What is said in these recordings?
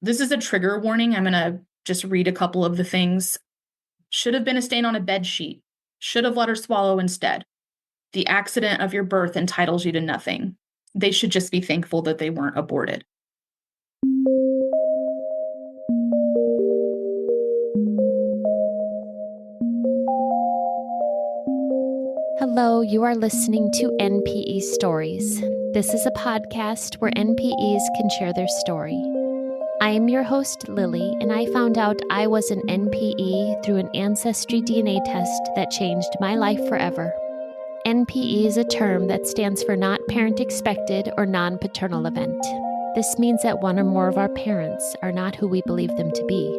This is a trigger warning. I'm going to just read a couple of the things. Should have been a stain on a bed sheet. Should have let her swallow instead. The accident of your birth entitles you to nothing. They should just be thankful that they weren't aborted. Hello, you are listening to NPE Stories. This is a podcast where NPEs can share their story. I am your host, Lily, and I found out I was an NPE through an Ancestry DNA test that changed my life forever. NPE is a term that stands for Not Parent Expected or Non-Paternal Event. This means that one or more of our parents are not who we believe them to be.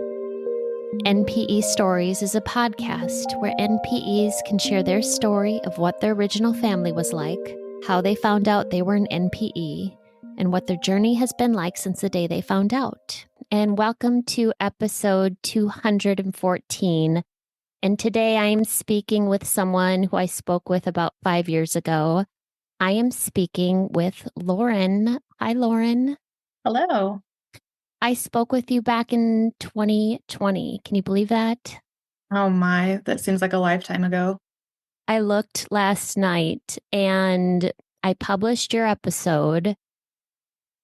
NPE Stories is a podcast where NPEs can share their story of what their original family was like, how they found out they were an NPE, and what their journey has been like since the day they found out. And welcome to episode 214. And today I am speaking with someone who I spoke with about 5 years ago. I am speaking with Lauren. Hi, Lauren. Hello. I spoke with you back in 2020. Can you believe that? Oh my, that seems like a lifetime ago. I looked last night and I published your episode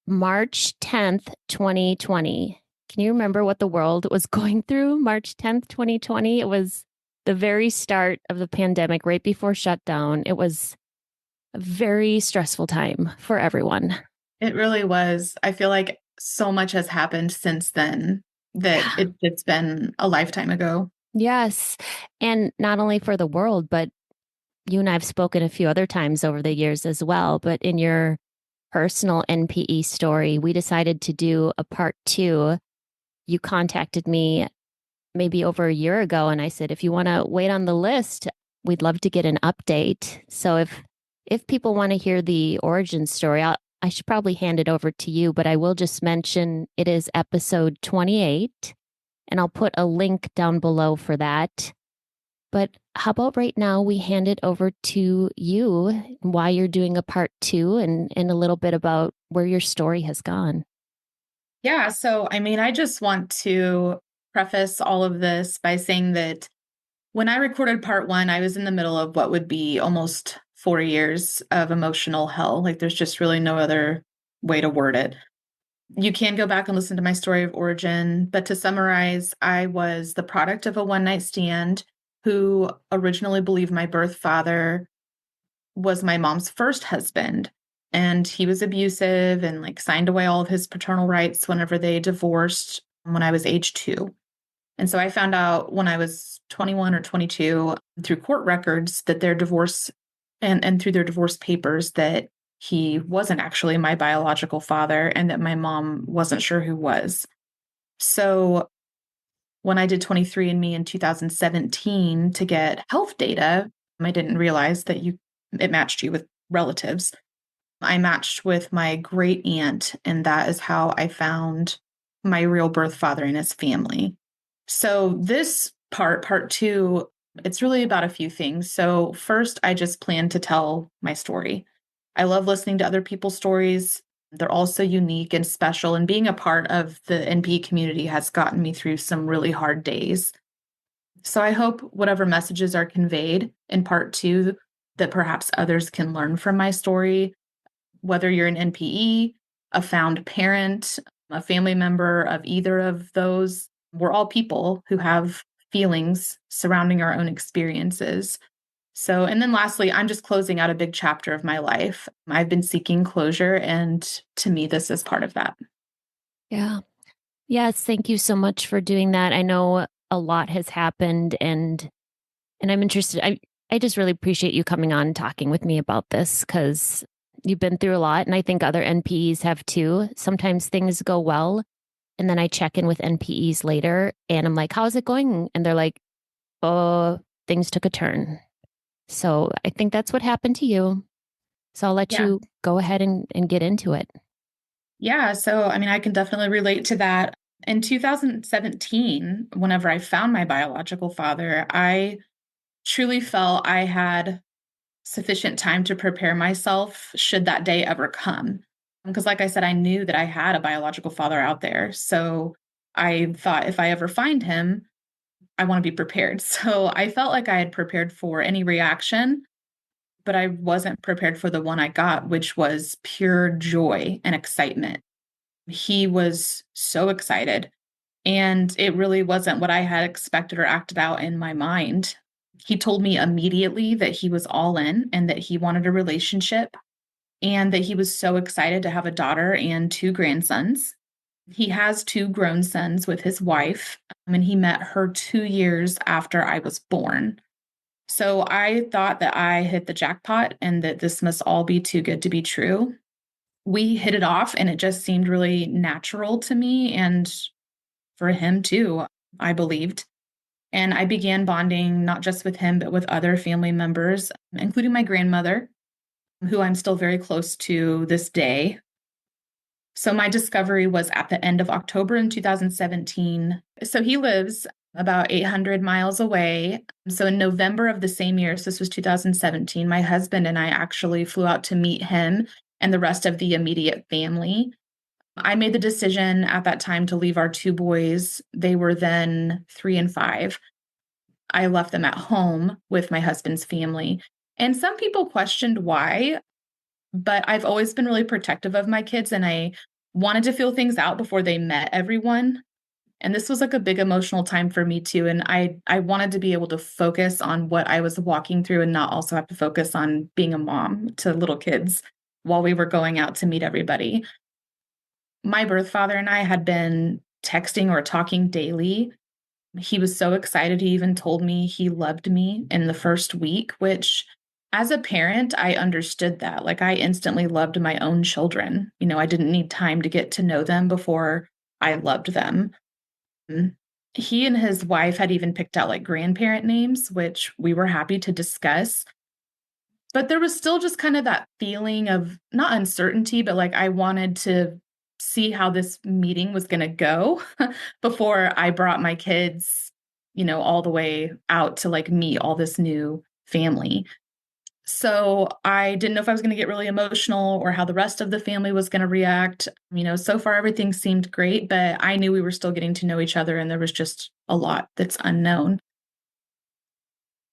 March 10th, 2020. Can you remember what the world was going through March 10th, 2020? It was the very start of the pandemic, right before shutdown. It was a very stressful time for everyone. It really was. I feel like so much has happened since then that it's been a lifetime ago. Yes. And not only for the world, but you and I have spoken a few other times over the years as well. But in your personal NPE story, we decided to do a part 2. You contacted me maybe over a year ago, and I said, if you want to wait on the list, we'd love to get an update. So if people want to hear the origin story, I should probably hand it over to you, but I will just mention it is episode 28, and I'll put a link down below for that. But how about right now we hand it over to you, why you're doing a part 2 and a little bit about where your story has gone. Yeah. So, I just want to preface all of this by saying that when I recorded part 1, I was in the middle of what would be almost 4 years of emotional hell. Like, there's just really no other way to word it. You can go back and listen to my story of origin, but to summarize, I was the product of a one-night stand who originally believed my birth father was my mom's first husband. And he was abusive and signed away all of his paternal rights whenever they divorced when I was age 2. And so I found out when I was 21 or 22 through court records that their divorce and through their divorce papers that he wasn't actually my biological father and that my mom wasn't sure who was. So when I did 23andMe in 2017 to get health data, I didn't realize that it matched you with relatives. I matched with my great aunt, and that is how I found my real birth father and his family. So this part 2, it's really about a few things. So first, I just plan to tell my story. I love listening to other people's stories. They're all so unique and special, and being a part of the NPE community has gotten me through some really hard days. So I hope whatever messages are conveyed in part 2 that perhaps others can learn from my story, whether you're an NPE, a found parent, a family member of either of those. We're all people who have feelings surrounding our own experiences. So, and then lastly, I'm just closing out a big chapter of my life. I've been seeking closure, and to me, this is part of that. Yeah. Yes. Thank you so much for doing that. I know a lot has happened and I'm interested. I just really appreciate you coming on and talking with me about this because you've been through a lot. And I think other NPEs have too. Sometimes things go well. And then I check in with NPEs later and I'm like, how's it going? And they're like, oh, things took a turn. So I think that's what happened to you. So I'll let you go ahead and get into it. Yeah. So, I can definitely relate to that. In 2017, whenever I found my biological father, I truly felt I had sufficient time to prepare myself should that day ever come. Because, like I said, I knew that I had a biological father out there. So I thought if I ever find him, I want to be prepared. So I felt like I had prepared for any reaction, but I wasn't prepared for the one I got, which was pure joy and excitement. He was so excited. And it really wasn't what I had expected or acted out in my mind. He told me immediately that he was all in and that he wanted a relationship and that he was so excited to have a daughter and two grandsons. He has two grown sons with his wife, and he met her 2 years after I was born. So I thought that I hit the jackpot and that this must all be too good to be true. We hit it off, and it just seemed really natural to me and for him too, I believed. And I began bonding not just with him, but with other family members, including my grandmother, who I'm still very close to this day. So my discovery was at the end of October in 2017. So he lives about 800 miles away. So in November of the same year, so this was 2017, my husband and I actually flew out to meet him and the rest of the immediate family. I made the decision at that time to leave our two boys. They were then 3 and 5. I left them at home with my husband's family. And some people questioned why, but I've always been really protective of my kids and I wanted to feel things out before they met everyone. And this was like a big emotional time for me too. And I wanted to be able to focus on what I was walking through and not also have to focus on being a mom to little kids while we were going out to meet everybody. My birth father and I had been texting or talking daily. He was so excited. He even told me he loved me in the first week, which as a parent, I understood that. Like I instantly loved my own children. I didn't need time to get to know them before I loved them. He and his wife had even picked out like grandparent names, which we were happy to discuss. But there was still just kind of that feeling of not uncertainty, but like I wanted to see how this meeting was going to go before I brought my kids, all the way out to like meet all this new family. So I didn't know if I was going to get really emotional or how the rest of the family was going to react. So far everything seemed great, but I knew we were still getting to know each other and there was just a lot that's unknown.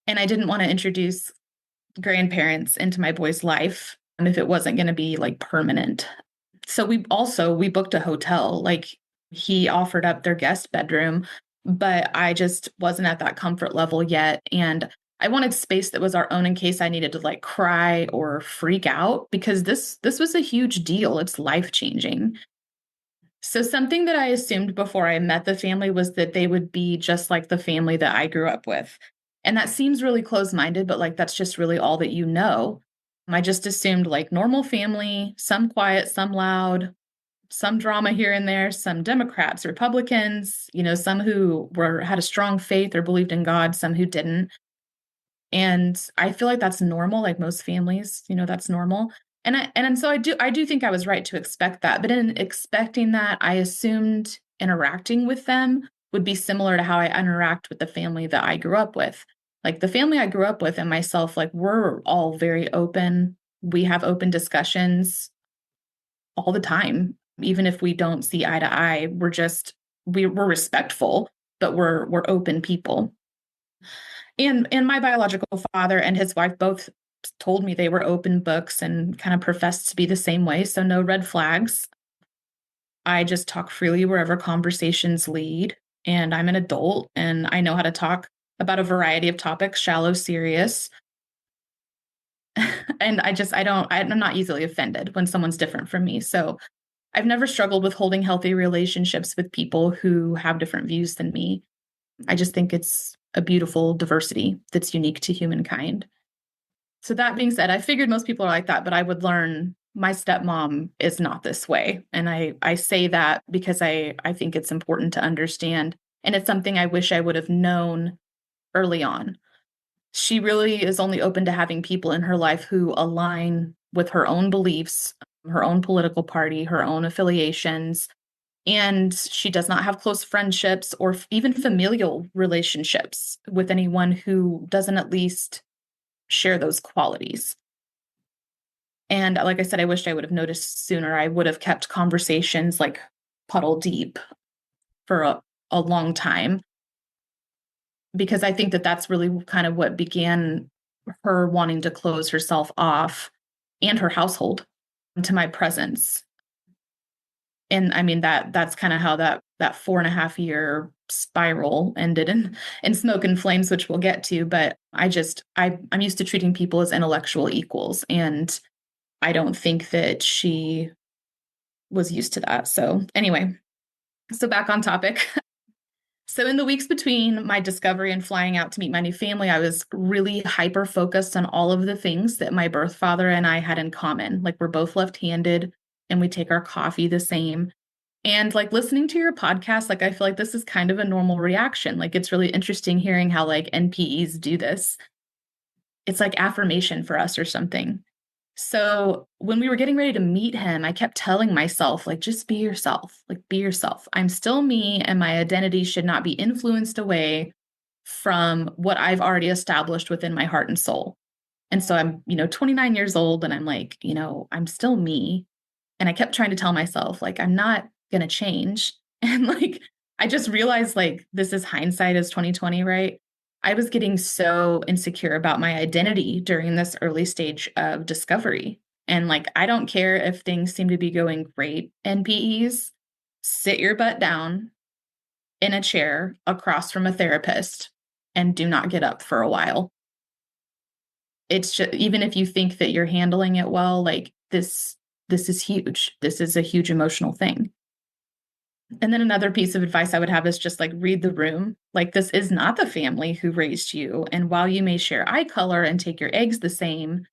And I didn't want to introduce grandparents into my boy's life if it wasn't going to be like permanent. So we booked a hotel. Like he offered up their guest bedroom, but I just wasn't at that comfort level yet. And I wanted space that was our own in case I needed to like cry or freak out because this was a huge deal. It's life-changing. So something that I assumed before I met the family was that they would be just like the family that I grew up with. And that seems really close-minded, but like that's just really all that you know. I just assumed like normal family, some quiet, some loud, some drama here and there, some Democrats, Republicans, some who had a strong faith or believed in God, some who didn't. And I feel like that's normal, like most families, that's normal. And so I do think I was right to expect that. But in expecting that, I assumed interacting with them would be similar to how I interact with the family that I grew up with. Like the family I grew up with and myself, like we're all very open. We have open discussions all the time. Even if we don't see eye to eye, we're respectful, but we're open people. And my biological father and his wife both told me they were open books and kind of professed to be the same way. So no red flags. I just talk freely wherever conversations lead. And I'm an adult and I know how to talk about a variety of topics, shallow, serious. And I'm not easily offended when someone's different from me. So I've never struggled with holding healthy relationships with people who have different views than me. I just think it's a beautiful diversity that's unique to humankind. So that being said, I figured most people are like that, but I would learn my stepmom is not this way. And I say that because I think it's important to understand. And it's something I wish I would have known early on. She really is only open to having people in her life who align with her own beliefs, her own political party, her own affiliations, and she does not have close friendships or even familial relationships with anyone who doesn't at least share those qualities. And like I said, I wished I would have noticed sooner. I would have kept conversations like puddle deep for a long time, because I think that that's really kind of what began her wanting to close herself off and her household to my presence. And I mean that's kind of how that 4.5 year spiral ended in smoke and flames, which we'll get to. But I'm used to treating people as intellectual equals, and I don't think that she was used to that. So anyway, so back on topic. So in the weeks between my discovery and flying out to meet my new family, I was really hyper focused on all of the things that my birth father and I had in common. Like, we're both left-handed and we take our coffee the same. And like, listening to your podcast, like, I feel like this is kind of a normal reaction. Like, it's really interesting hearing how like NPEs do this. It's like affirmation for us or something. So when we were getting ready to meet him, I kept telling myself, like, just be yourself, like, be yourself. I'm still me, and my identity should not be influenced away from what I've already established within my heart and soul. And so I'm, 29 years old, and I'm like, I'm still me. And I kept trying to tell myself, like, I'm not going to change. And like, I just realized, like, this is hindsight is 2020, right? I was getting so insecure about my identity during this early stage of discovery. And like, I don't care if things seem to be going great, NPEs, sit your butt down in a chair across from a therapist and do not get up for a while. It's just, even if you think that you're handling it well, like, this is huge. This is a huge emotional thing. And then another piece of advice I would have is just like, read the room. Like, this is not the family who raised you. And while you may share eye color and take your eggs the same,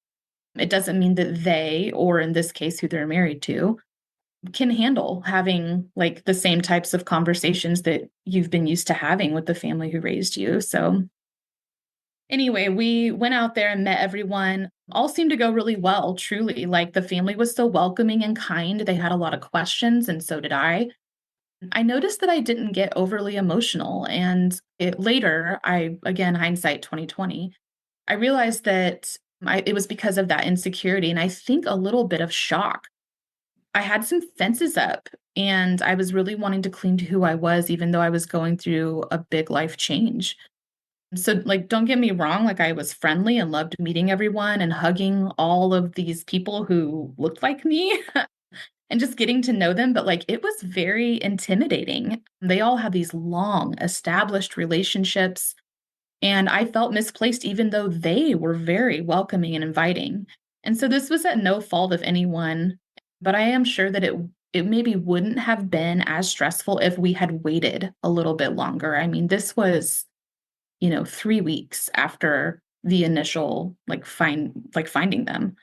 it doesn't mean that they, or in this case, who they're married to, can handle having like the same types of conversations that you've been used to having with the family who raised you. So anyway, we went out there and met everyone. All seemed to go really well, truly. Like, the family was so welcoming and kind. They had a lot of questions, and so did I. I noticed that I didn't get overly emotional. And later, again, hindsight 2020, I realized that it was because of that insecurity, and I think a little bit of shock. I had some fences up, and I was really wanting to cling to who I was, even though I was going through a big life change. So, like, don't get me wrong, like, I was friendly and loved meeting everyone and hugging all of these people who looked like me and just getting to know them, but like, it was very intimidating. They all had these long established relationships, and I felt misplaced even though they were very welcoming and inviting. And so this was at no fault of anyone, but I am sure that it maybe wouldn't have been as stressful if we had waited a little bit longer. I mean, this was 3 weeks after the initial finding them.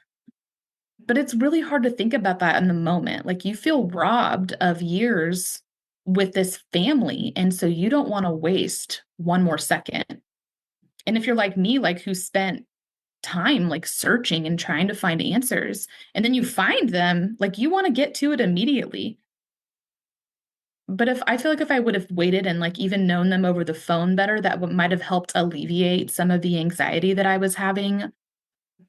But it's really hard to think about that in the moment. Like, you feel robbed of years with this family, and so you don't want to waste one more second. And if you're like me, like, who spent time like searching and trying to find answers, and then you find them, like, you want to get to it immediately. But if I feel like if I would have waited and like even known them over the phone better, that might have helped alleviate some of the anxiety that I was having.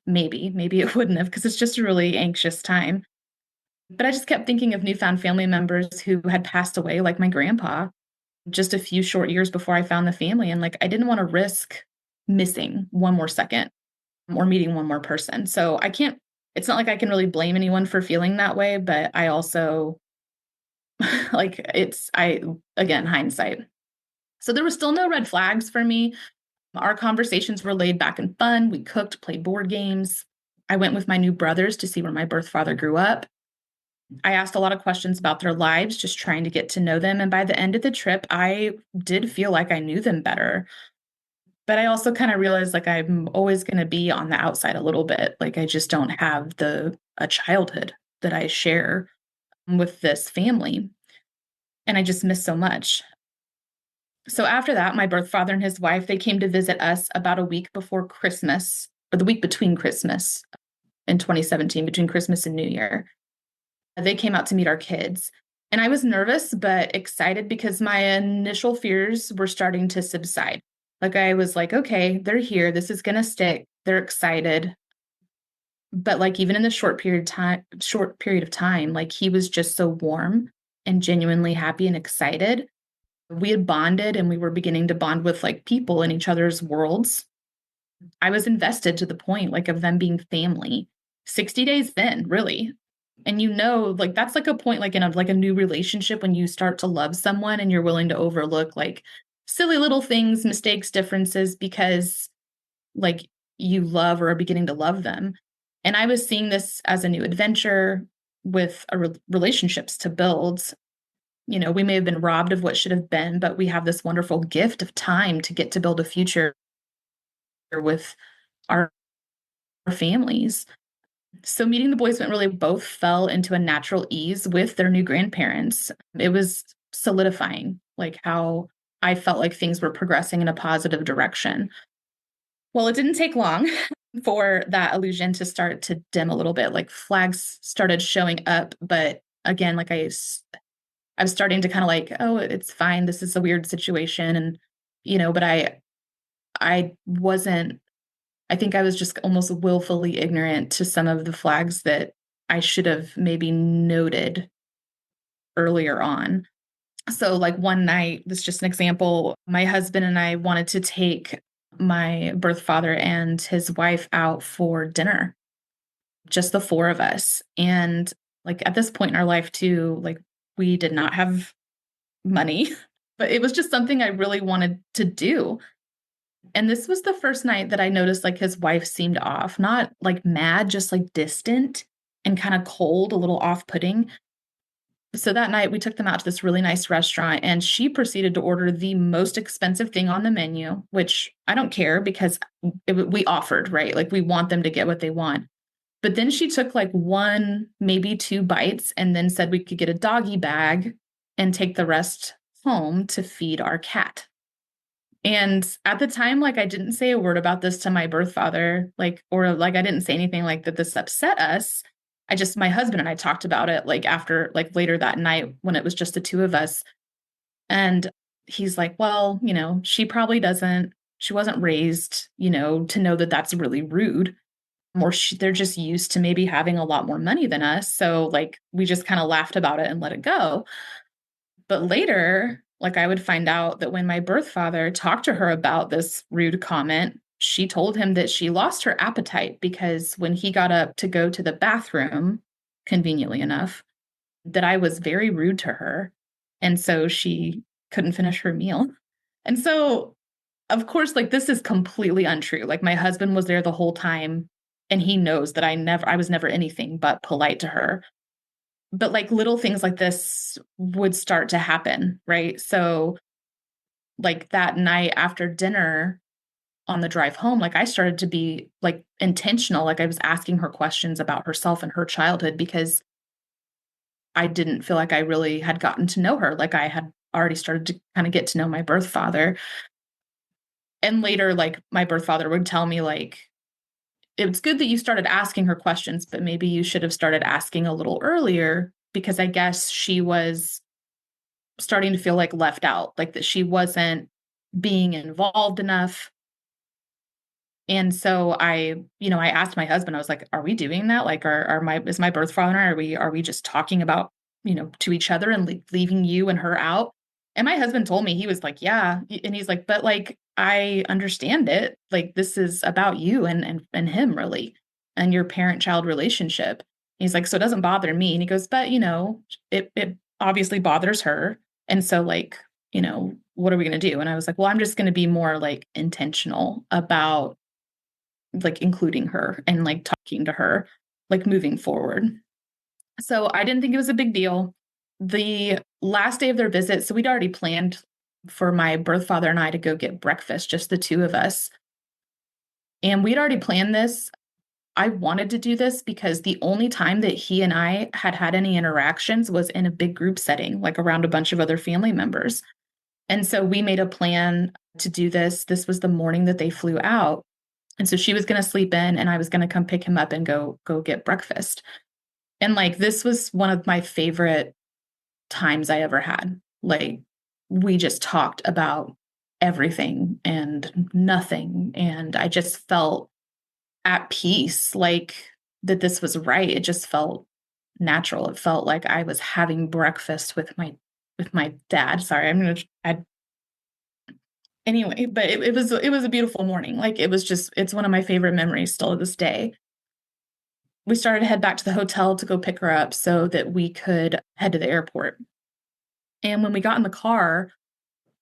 Maybe it wouldn't have, because it's just a really anxious time. But I just kept thinking of newfound family members who had passed away, like my grandpa, just a few short years before I found the family. And like, I didn't want to risk missing one more second or meeting one more person. So it's not like I can really blame anyone for feeling that way, but I also like, again, hindsight. So there were still no red flags for me. Our conversations were laid back and fun. We cooked, played board games. I went with my new brothers to see where my birth father grew up. I asked a lot of questions about their lives, just trying to get to know them. And by the end of the trip, I did feel like I knew them better. But I also kind of realized, like, I'm always going to be on the outside a little bit. Like, I just don't have a childhood that I share with this family. And I just miss so much. So after that, my birth father and his wife, they came to visit us about a week before Christmas, or the week between Christmas in 2017, between Christmas and New Year. They came out to meet our kids. And I was nervous, but excited, because my initial fears were starting to subside. Like, I was like, okay, they're here. This is going to stick. They're excited. But like even in the short period of time, like he was just so warm and genuinely happy and excited. We had bonded and we were beginning to bond with like people in each other's worlds. I was invested to the point like of them being family. 60 days in, really. And like that's like a point like in a new relationship when you start to love someone and you're willing to overlook like silly little things, mistakes, differences because like you love or are beginning to love them. And I was seeing this as a new adventure with relationships to build. We may have been robbed of what should have been, but we have this wonderful gift of time to get to build a future with our families. So meeting the boys went really both fell into a natural ease with their new grandparents. It was solidifying, like how I felt like things were progressing in a positive direction. Well, it didn't take long for that illusion to start to dim a little bit. Like flags started showing up, but again, like I was starting to kind of like, oh, it's fine. This is a weird situation, and but I wasn't. I think I was just almost willfully ignorant to some of the flags that I should have maybe noted earlier on. So, like one night, this is just an example. My husband and I wanted to take my birth father and his wife out for dinner, just the four of us. And like at this point in our life, too, like we did not have money, but it was just something I really wanted to do. And this was the first night that I noticed like his wife seemed off, not like mad, just like distant and kind of cold, a little off putting. So that night we took them out to this really nice restaurant and she proceeded to order the most expensive thing on the menu, which I don't care because we offered, right? Like we want them to get what they want. But then she took like one, maybe two bites and then said we could get a doggy bag and take the rest home to feed our cat. And at the time, like I didn't say a word about this to my birth father, or like I didn't say anything like that this upset us. My husband and I talked about it like after, like later that night when it was just the two of us. And he's like, well, she wasn't raised, to know that that's really rude. They're just used to maybe having a lot more money than us. So like we just kind of laughed about it and let it go. But later, like I would find out that when my birth father talked to her about this rude comment, she told him that she lost her appetite because when he got up to go to the bathroom, conveniently enough, that I was very rude to her. And so she couldn't finish her meal. And so, of course, like this is completely untrue. Like my husband was there the whole time and he knows that I was never anything but polite to her. But like little things like this would start to happen, right? So like that night after dinner on the drive home, like I started to be like intentional. Like I was asking her questions about herself and her childhood because I didn't feel like I really had gotten to know her. Like I had already started to kind of get to know my birth father. And later, like my birth father would tell me like, it's good that you started asking her questions, but maybe you should have started asking a little earlier because I guess she was starting to feel like left out, like that she wasn't being involved enough. And so I asked my husband, I was like, are we doing that? Like, is my birth father and I, are we just talking about, to each other and leaving you and her out? And my husband told me, he was like, yeah. And he's like, but like, I understand it. Like, this is about you and him really, and your parent-child relationship. He's like, so it doesn't bother me. And he goes, but it obviously bothers her. And so like, what are we going to do? And I was like, well, I'm just going to be more like intentional about like including her and like talking to her, like moving forward. So I didn't think it was a big deal. The last day of their visit, so we'd already planned for my birth father and I to go get breakfast, just the two of us. And we'd already planned this. I wanted to do this because the only time that he and I had any interactions was in a big group setting, like around a bunch of other family members. And so we made a plan to do this. This was the morning that they flew out. And so she was going to sleep in and I was going to come pick him up and go get breakfast. And like this was one of my favorite times I ever had. Like we just talked about everything and nothing and I just felt at peace. Like that this was right. It just felt natural. It felt like I was having breakfast with my dad. Sorry, anyway, but it was a beautiful morning. Like it's one of my favorite memories still to this day. We started to head back to the hotel to go pick her up so that we could head to the airport. And when we got in the car,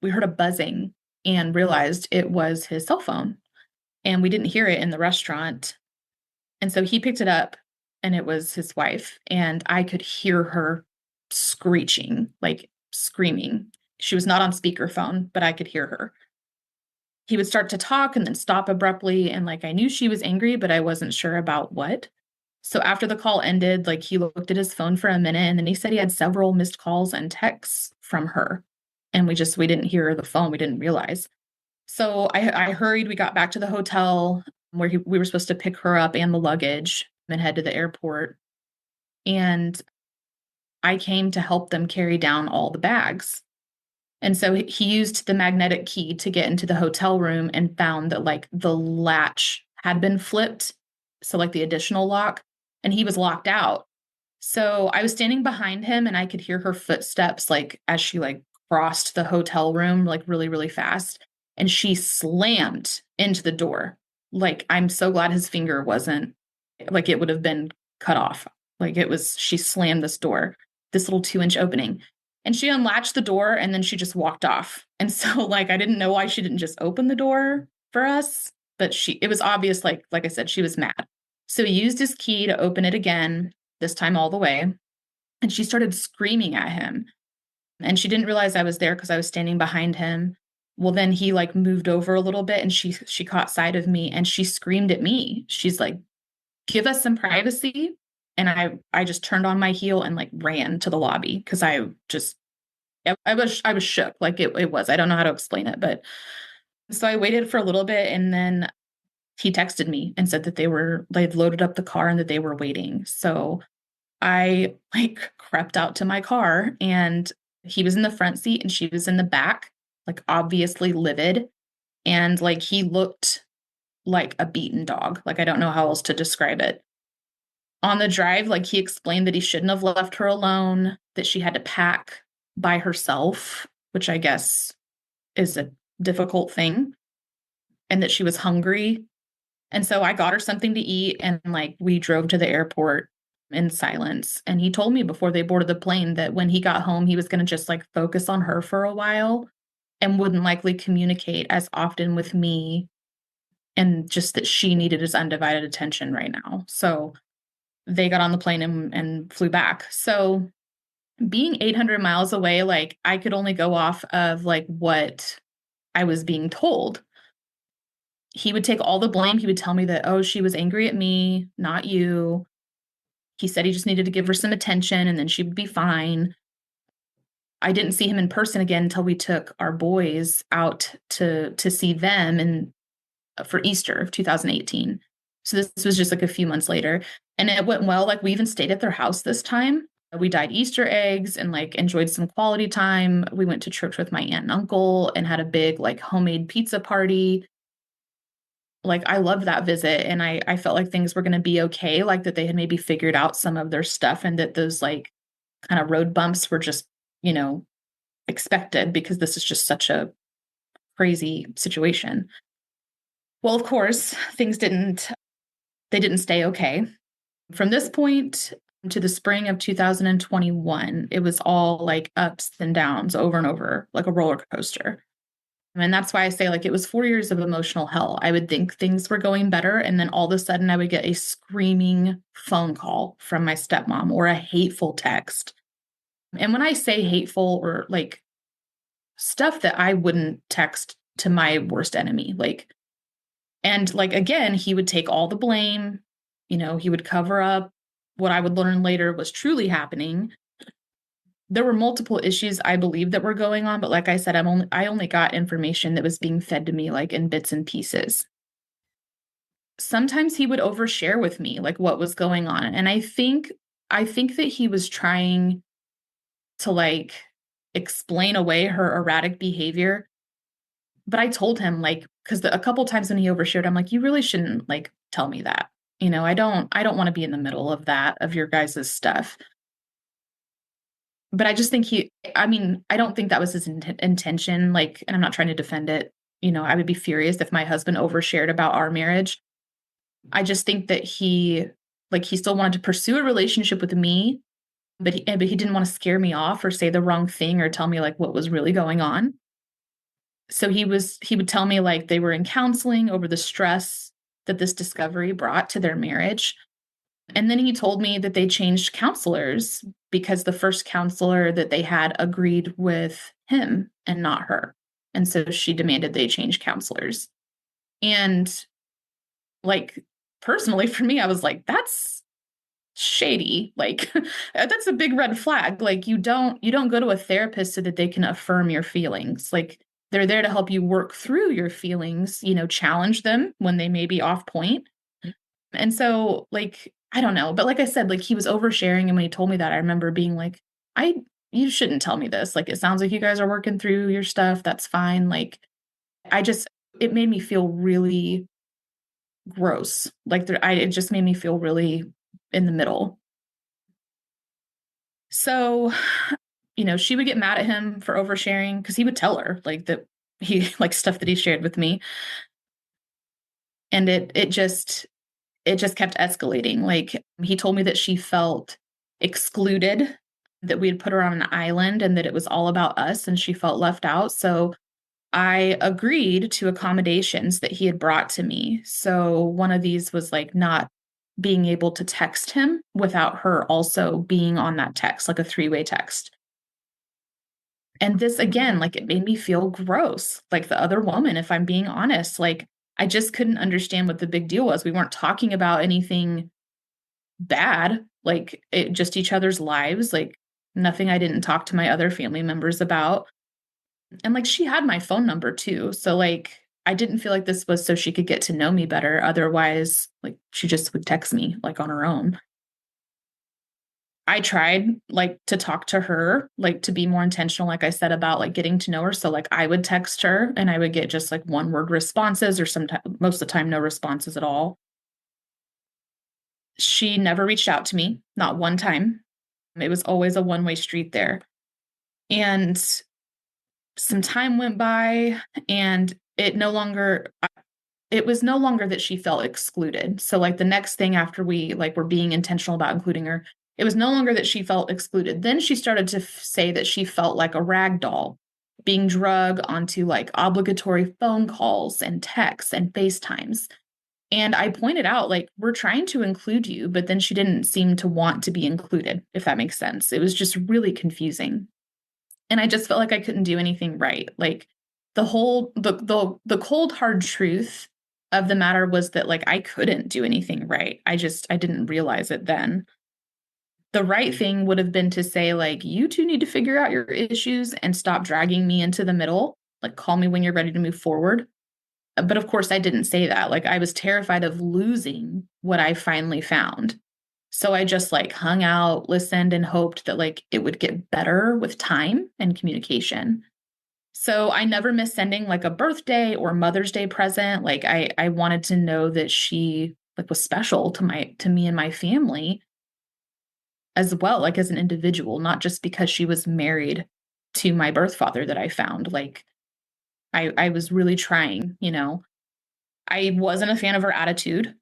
we heard a buzzing and realized it was his cell phone. And we didn't hear it in the restaurant. And so he picked it up and it was his wife. And I could hear her screeching, like screaming. She was not on speakerphone, but I could hear her. He would start to talk and then stop abruptly. And like I knew she was angry, but I wasn't sure about what. So after the call ended, like he looked at his phone for a minute and then he said he had several missed calls and texts from her. And we didn't hear the phone. We didn't realize. So I hurried. We got back to the hotel where we were supposed to pick her up and the luggage and head to the airport. And I came to help them carry down all the bags. And so he used the magnetic key to get into the hotel room and found that like the latch had been flipped. So like the additional lock, and he was locked out. So I was standing behind him and I could hear her footsteps like as she like crossed the hotel room like really, really fast. And she slammed into the door. Like I'm so glad his finger wasn't like it would have been cut off. Like she slammed this door, this little 2-inch opening. And she unlatched the door and then she just walked off. And so like I didn't know why she didn't just open the door for us, but it was obvious, like I said, she was mad. So he used his key to open it again, this time all the way. And she started screaming at him. And she didn't realize I was there because I was standing behind him. Well, then he like moved over a little bit and she caught sight of me and she screamed at me. She's like, "Give us some privacy." And I just turned on my heel and like ran to the lobby because I was shook. Like it was. I don't know how to explain it, but so I waited for a little bit and then he texted me and said that they'd loaded up the car and that they were waiting. So I like crept out to my car and he was in the front seat and she was in the back, like obviously livid. And like he looked like a beaten dog. Like I don't know how else to describe it. On the drive, like he explained that he shouldn't have left her alone, that she had to pack by herself, which I guess is a difficult thing, and that she was hungry. And so I got her something to eat and like we drove to the airport in silence. And he told me before they boarded the plane that when he got home, he was going to just like focus on her for a while and wouldn't likely communicate as often with me, and just that she needed his undivided attention right now. So they got on the plane and flew back. So being 800 miles away, like I could only go off of like what I was being told. He would take all the blame. He would tell me that, oh, she was angry at me, not you. He said he just needed to give her some attention and then she would be fine. I didn't see him in person again until we took our boys out to see them and for Easter of 2018. So this was just like a few months later. And it went well. Like we even stayed at their house this time. We dyed Easter eggs and like enjoyed some quality time. We went to church with my aunt and uncle and had a big like homemade pizza party. Like I loved that visit and I felt like things were going to be okay. Like that they had maybe figured out some of their stuff and that those like kind of road bumps were just, expected because this is just such a crazy situation. Well, of course, they didn't stay okay. From this point to the spring of 2021, it was all like ups and downs over and over, like a roller coaster. And that's why I say like it was 4 years of emotional hell. I would think things were going better. And then all of a sudden I would get a screaming phone call from my stepmom or a hateful text. And when I say hateful or like stuff that I wouldn't text to my worst enemy, and like, again, he would take all the blame, he would cover up what I would learn later was truly happening. There were multiple issues I believe that were going on, but like I said, I only got information that was being fed to me like in bits and pieces. Sometimes he would overshare with me like what was going on. And I think that he was trying to like explain away her erratic behavior. But I told him like, because a couple times when he overshared, I'm like, you really shouldn't like tell me that. I don't want to be in the middle of that, of your guys' stuff. But I just think I don't think that was his intention. Like, and I'm not trying to defend it. I would be furious if my husband overshared about our marriage. I just think that he still wanted to pursue a relationship with me, but he didn't want to scare me off or say the wrong thing or tell me like what was really going on. So he would tell me like they were in counseling over the stress that this discovery brought to their marriage. And then he told me that they changed counselors because the first counselor that they had agreed with him and not her. And so she demanded they change counselors. And like personally for me, I was like, that's shady. Like that's a big red flag. Like you don't go to a therapist so that they can affirm your feelings. Like they're there to help you work through your feelings, challenge them when they may be off point. And so, like, I don't know, but like I said, like he was oversharing, and when he told me that, I remember being like, you shouldn't tell me this. Like, it sounds like you guys are working through your stuff. That's fine. Like, it made me feel really gross. Like, it just made me feel really in the middle. So, she would get mad at him for oversharing because he would tell her like that he like stuff that he shared with me, and it just kept escalating. Like he told me that she felt excluded, that we had put her on an island and that it was all about us and she felt left out. So I agreed to accommodations that he had brought to me. So one of these was like not being able to text him without her also being on that text, like a three-way text. And this again, like it made me feel gross. Like the other woman, if I'm being honest, like I just couldn't understand what the big deal was. We weren't talking about anything bad, like just each other's lives, like nothing I didn't talk to my other family members about. And like she had my phone number too. So like I didn't feel like this was so she could get to know me better. Otherwise, like she just would text me like on her own. I tried like to talk to her, like to be more intentional, like I said, about like getting to know her. So like I would text her and I would get just like one word responses or sometimes most of the time no responses at all. She never reached out to me, not one time. It was always a one-way street there. And some time went by and it was no longer that she felt excluded. So like the next thing after we like were being intentional about including her, it was no longer that she felt excluded. Then she started to say that she felt like a rag doll being drug onto like obligatory phone calls and texts and FaceTimes. And I pointed out, like, we're trying to include you, but then she didn't seem to want to be included, if that makes sense. It was just really confusing. And I just felt like I couldn't do anything right. Like the cold hard truth of the matter was that like I couldn't do anything right. I didn't realize it then. The right thing would have been to say like you two need to figure out your issues and stop dragging me into the middle. Like call me when you're ready to move forward. But of course I didn't say that. Like I was terrified of losing what I finally found. So I just like hung out, listened, and hoped that like it would get better with time and communication. So I never missed sending like a birthday or Mother's Day present. Like I wanted to know that she like was special to me and my family as well, like as an individual, not just because she was married to my birth father that I found. Like I was really trying. I wasn't a fan of her attitude.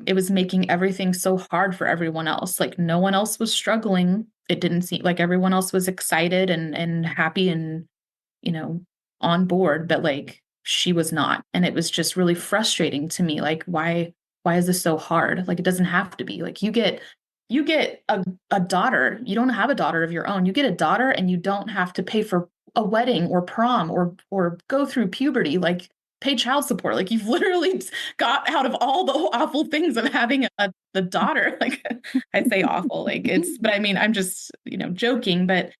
It was making everything so hard for everyone else. Like no one else was struggling. It didn't seem like everyone else was excited and happy and, you know, on board, but like she was not. And it was just really frustrating to me. Like, why is this so hard? Like it doesn't have to be. Like you get a daughter. You don't have a daughter of your own. You get a daughter and you don't have to pay for a wedding or prom or go through puberty. Like pay child support. Like you've literally got out of all the awful things of having the daughter. Like I say awful, like but I mean, I'm just, joking, but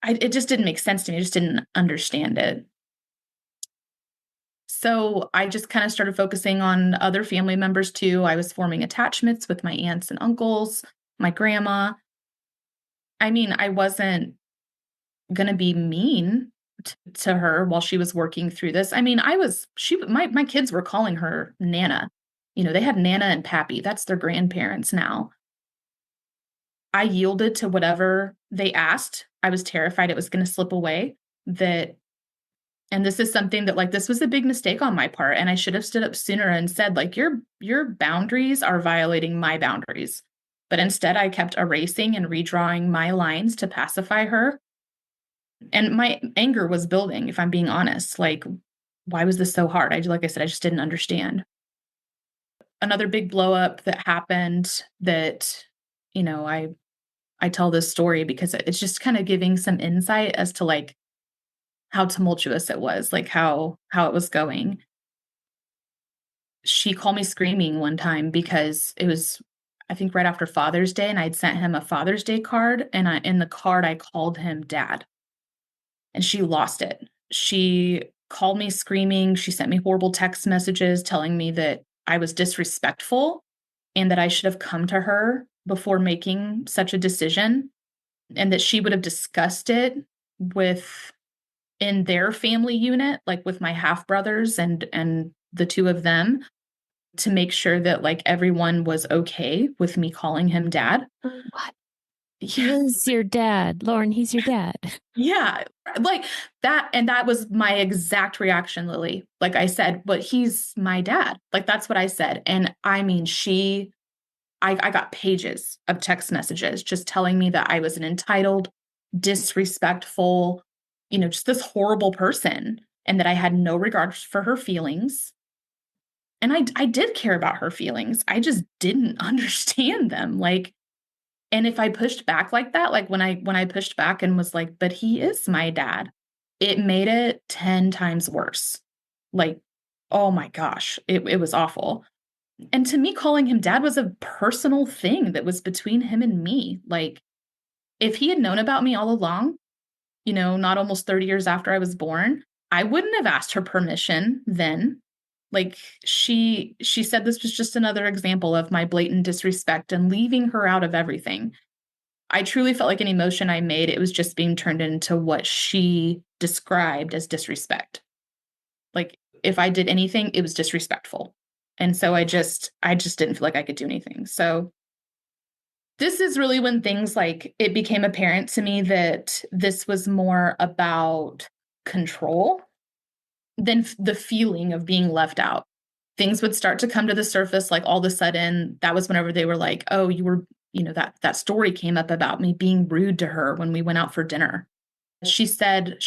it just didn't make sense to me. I just didn't understand it. So I just kind of started focusing on other family members too. I was forming attachments with my aunts and uncles, my grandma. I mean, I wasn't going to be mean to her while she was working through this. I mean, my kids were calling her Nana. they had Nana and Pappy. That's their grandparents now. I yielded to whatever they asked. I was terrified it was going to slip away. And this is something that, like, this was a big mistake on my part. And I should have stood up sooner and said, like, your boundaries are violating my boundaries. But instead, I kept erasing and redrawing my lines to pacify her. And my anger was building, if I'm being honest. Like, why was this so hard? Like I said, I just didn't understand. Another big blow up that happened that, I tell this story because it's just kind of giving some insight as to, like, how tumultuous it was, like how it was going. She called me screaming one time because it was, I think, right after Father's Day, and I'd sent him a Father's Day card, and in the card I called him Dad. And she lost it. She called me screaming. She sent me horrible text messages telling me that I was disrespectful and that I should have come to her before making such a decision, and that she would have discussed it in their family unit, like with my half brothers and the two of them, to make sure that, like, everyone was okay with me calling him Dad. What? He is your dad, Lauren. He's your dad. Yeah, like that. And that was my exact reaction, Lily. Like I said, but he's my dad. Like, that's what I said. And I mean, I got pages of text messages just telling me that I was an entitled, disrespectful, just this horrible person, and that I had no regard for her feelings. And I did care about her feelings. I just didn't understand them. Like, and if I pushed back like that, like when I pushed back and was like, but he is my dad, it made it 10 times worse. Like, oh my gosh, it was awful. And to me, calling him dad was a personal thing that was between him and me. Like, if he had known about me all along, not almost 30 years after I was born, I wouldn't have asked her permission then. Like, she said this was just another example of my blatant disrespect and leaving her out of everything. I truly felt like an emotion I made, it was just being turned into what she described as disrespect. Like, if I did anything, it was disrespectful. And so I just didn't feel like I could do anything. So this is really when things, like, it became apparent to me that this was more about control than the feeling of being left out. Things would start to come to the surface, like, all of a sudden. That was whenever they were like, oh, you were, that story came up about me being rude to her when we went out for dinner. She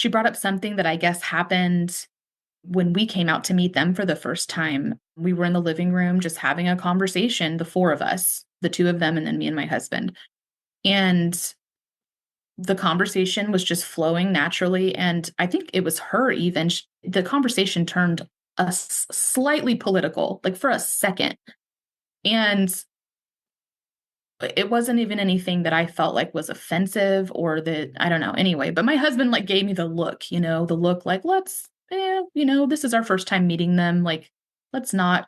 brought up something that I guess happened when we came out to meet them for the first time. We were in the living room just having a conversation, the four of us, the two of them, and then me and my husband. And the conversation was just flowing naturally. And I think it was her even. The conversation turned slightly political, like for a second. And it wasn't even anything that I felt like was offensive or that, I don't know. Anyway, but my husband, like, gave me the look like, this is our first time meeting them. Like, let's not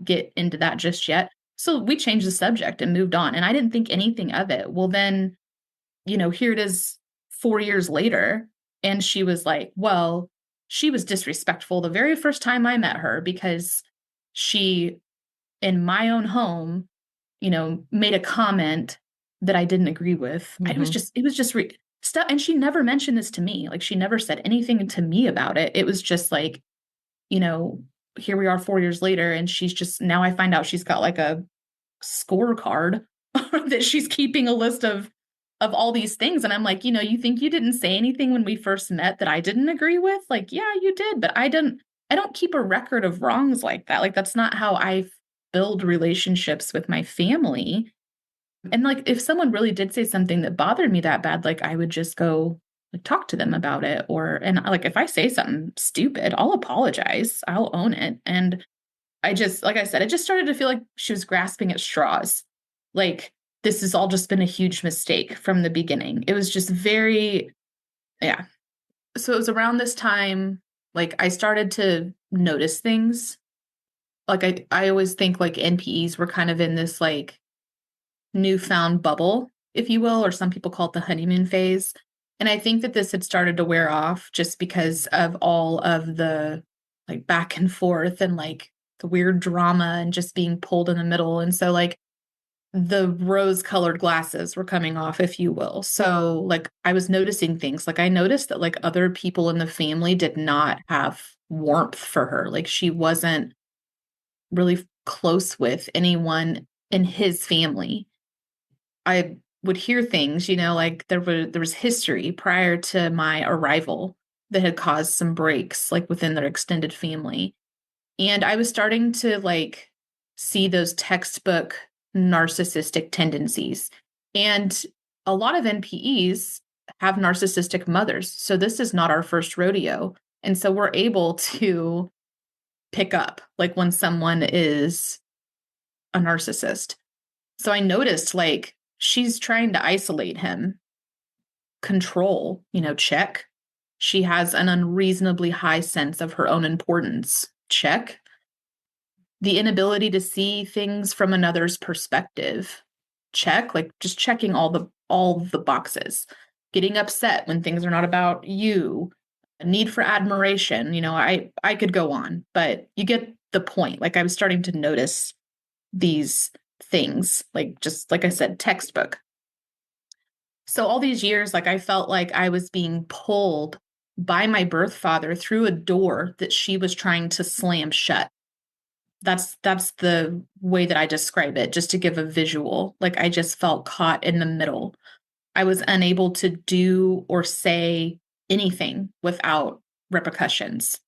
get into that just yet. So we changed the subject and moved on. And I didn't think anything of it. Well, then, here it is 4 years later. And she was like, well, she was disrespectful the very first time I met her because she, in my own home, made a comment that I didn't agree with. Mm-hmm. It was just stuff. And she never mentioned this to me. Like, she never said anything to me about it. It was just like, here we are 4 years later, and now I find out she's got like a scorecard that she's keeping a list of all these things. And I'm like, you think you didn't say anything when we first met that I didn't agree with? Like, yeah, you did, but I don't keep a record of wrongs like that. Like, that's not how I build relationships with my family. And, like, if someone really did say something that bothered me that bad, like, I would just go, like, talk to them about it. And like, if I say something stupid, I'll apologize. I'll own it. And like I said, it just started to feel like she was grasping at straws. Like, this has all just been a huge mistake from the beginning. It was just yeah. So it was around this time, like, I started to notice things. Like, I always think, like, NPEs were kind of in this, like, newfound bubble, if you will, or some people call it the honeymoon phase. And I think that this had started to wear off just because of all of the, like, back and forth and, like, the weird drama and just being pulled in the middle. And so like the rose-colored glasses were coming off, if you will. So like I was noticing things. Like I noticed that like other people in the family did not have warmth for her. Like she wasn't really close with anyone in his family. I would hear things, like there was history prior to my arrival that had caused some breaks like within their extended family. And I was starting to like see those textbook narcissistic tendencies. And a lot of NPEs have narcissistic mothers. So this is not our first rodeo. And so we're able to pick up like when someone is a narcissist. So I noticed like she's trying to isolate him, control, check. She has an unreasonably high sense of her own importance, check. The inability to see things from another's perspective, check. Like just checking all the boxes. Getting upset when things are not about you, a need for admiration. I could go on, but you get the point. Like I was starting to notice these things, like just like I said, textbook. So all these years, like I felt like I was being pulled by my birth father through a door that she was trying to slam shut. That's the way that I describe it, just to give a visual. Like I just felt caught in the middle. I was unable to do or say anything without repercussions.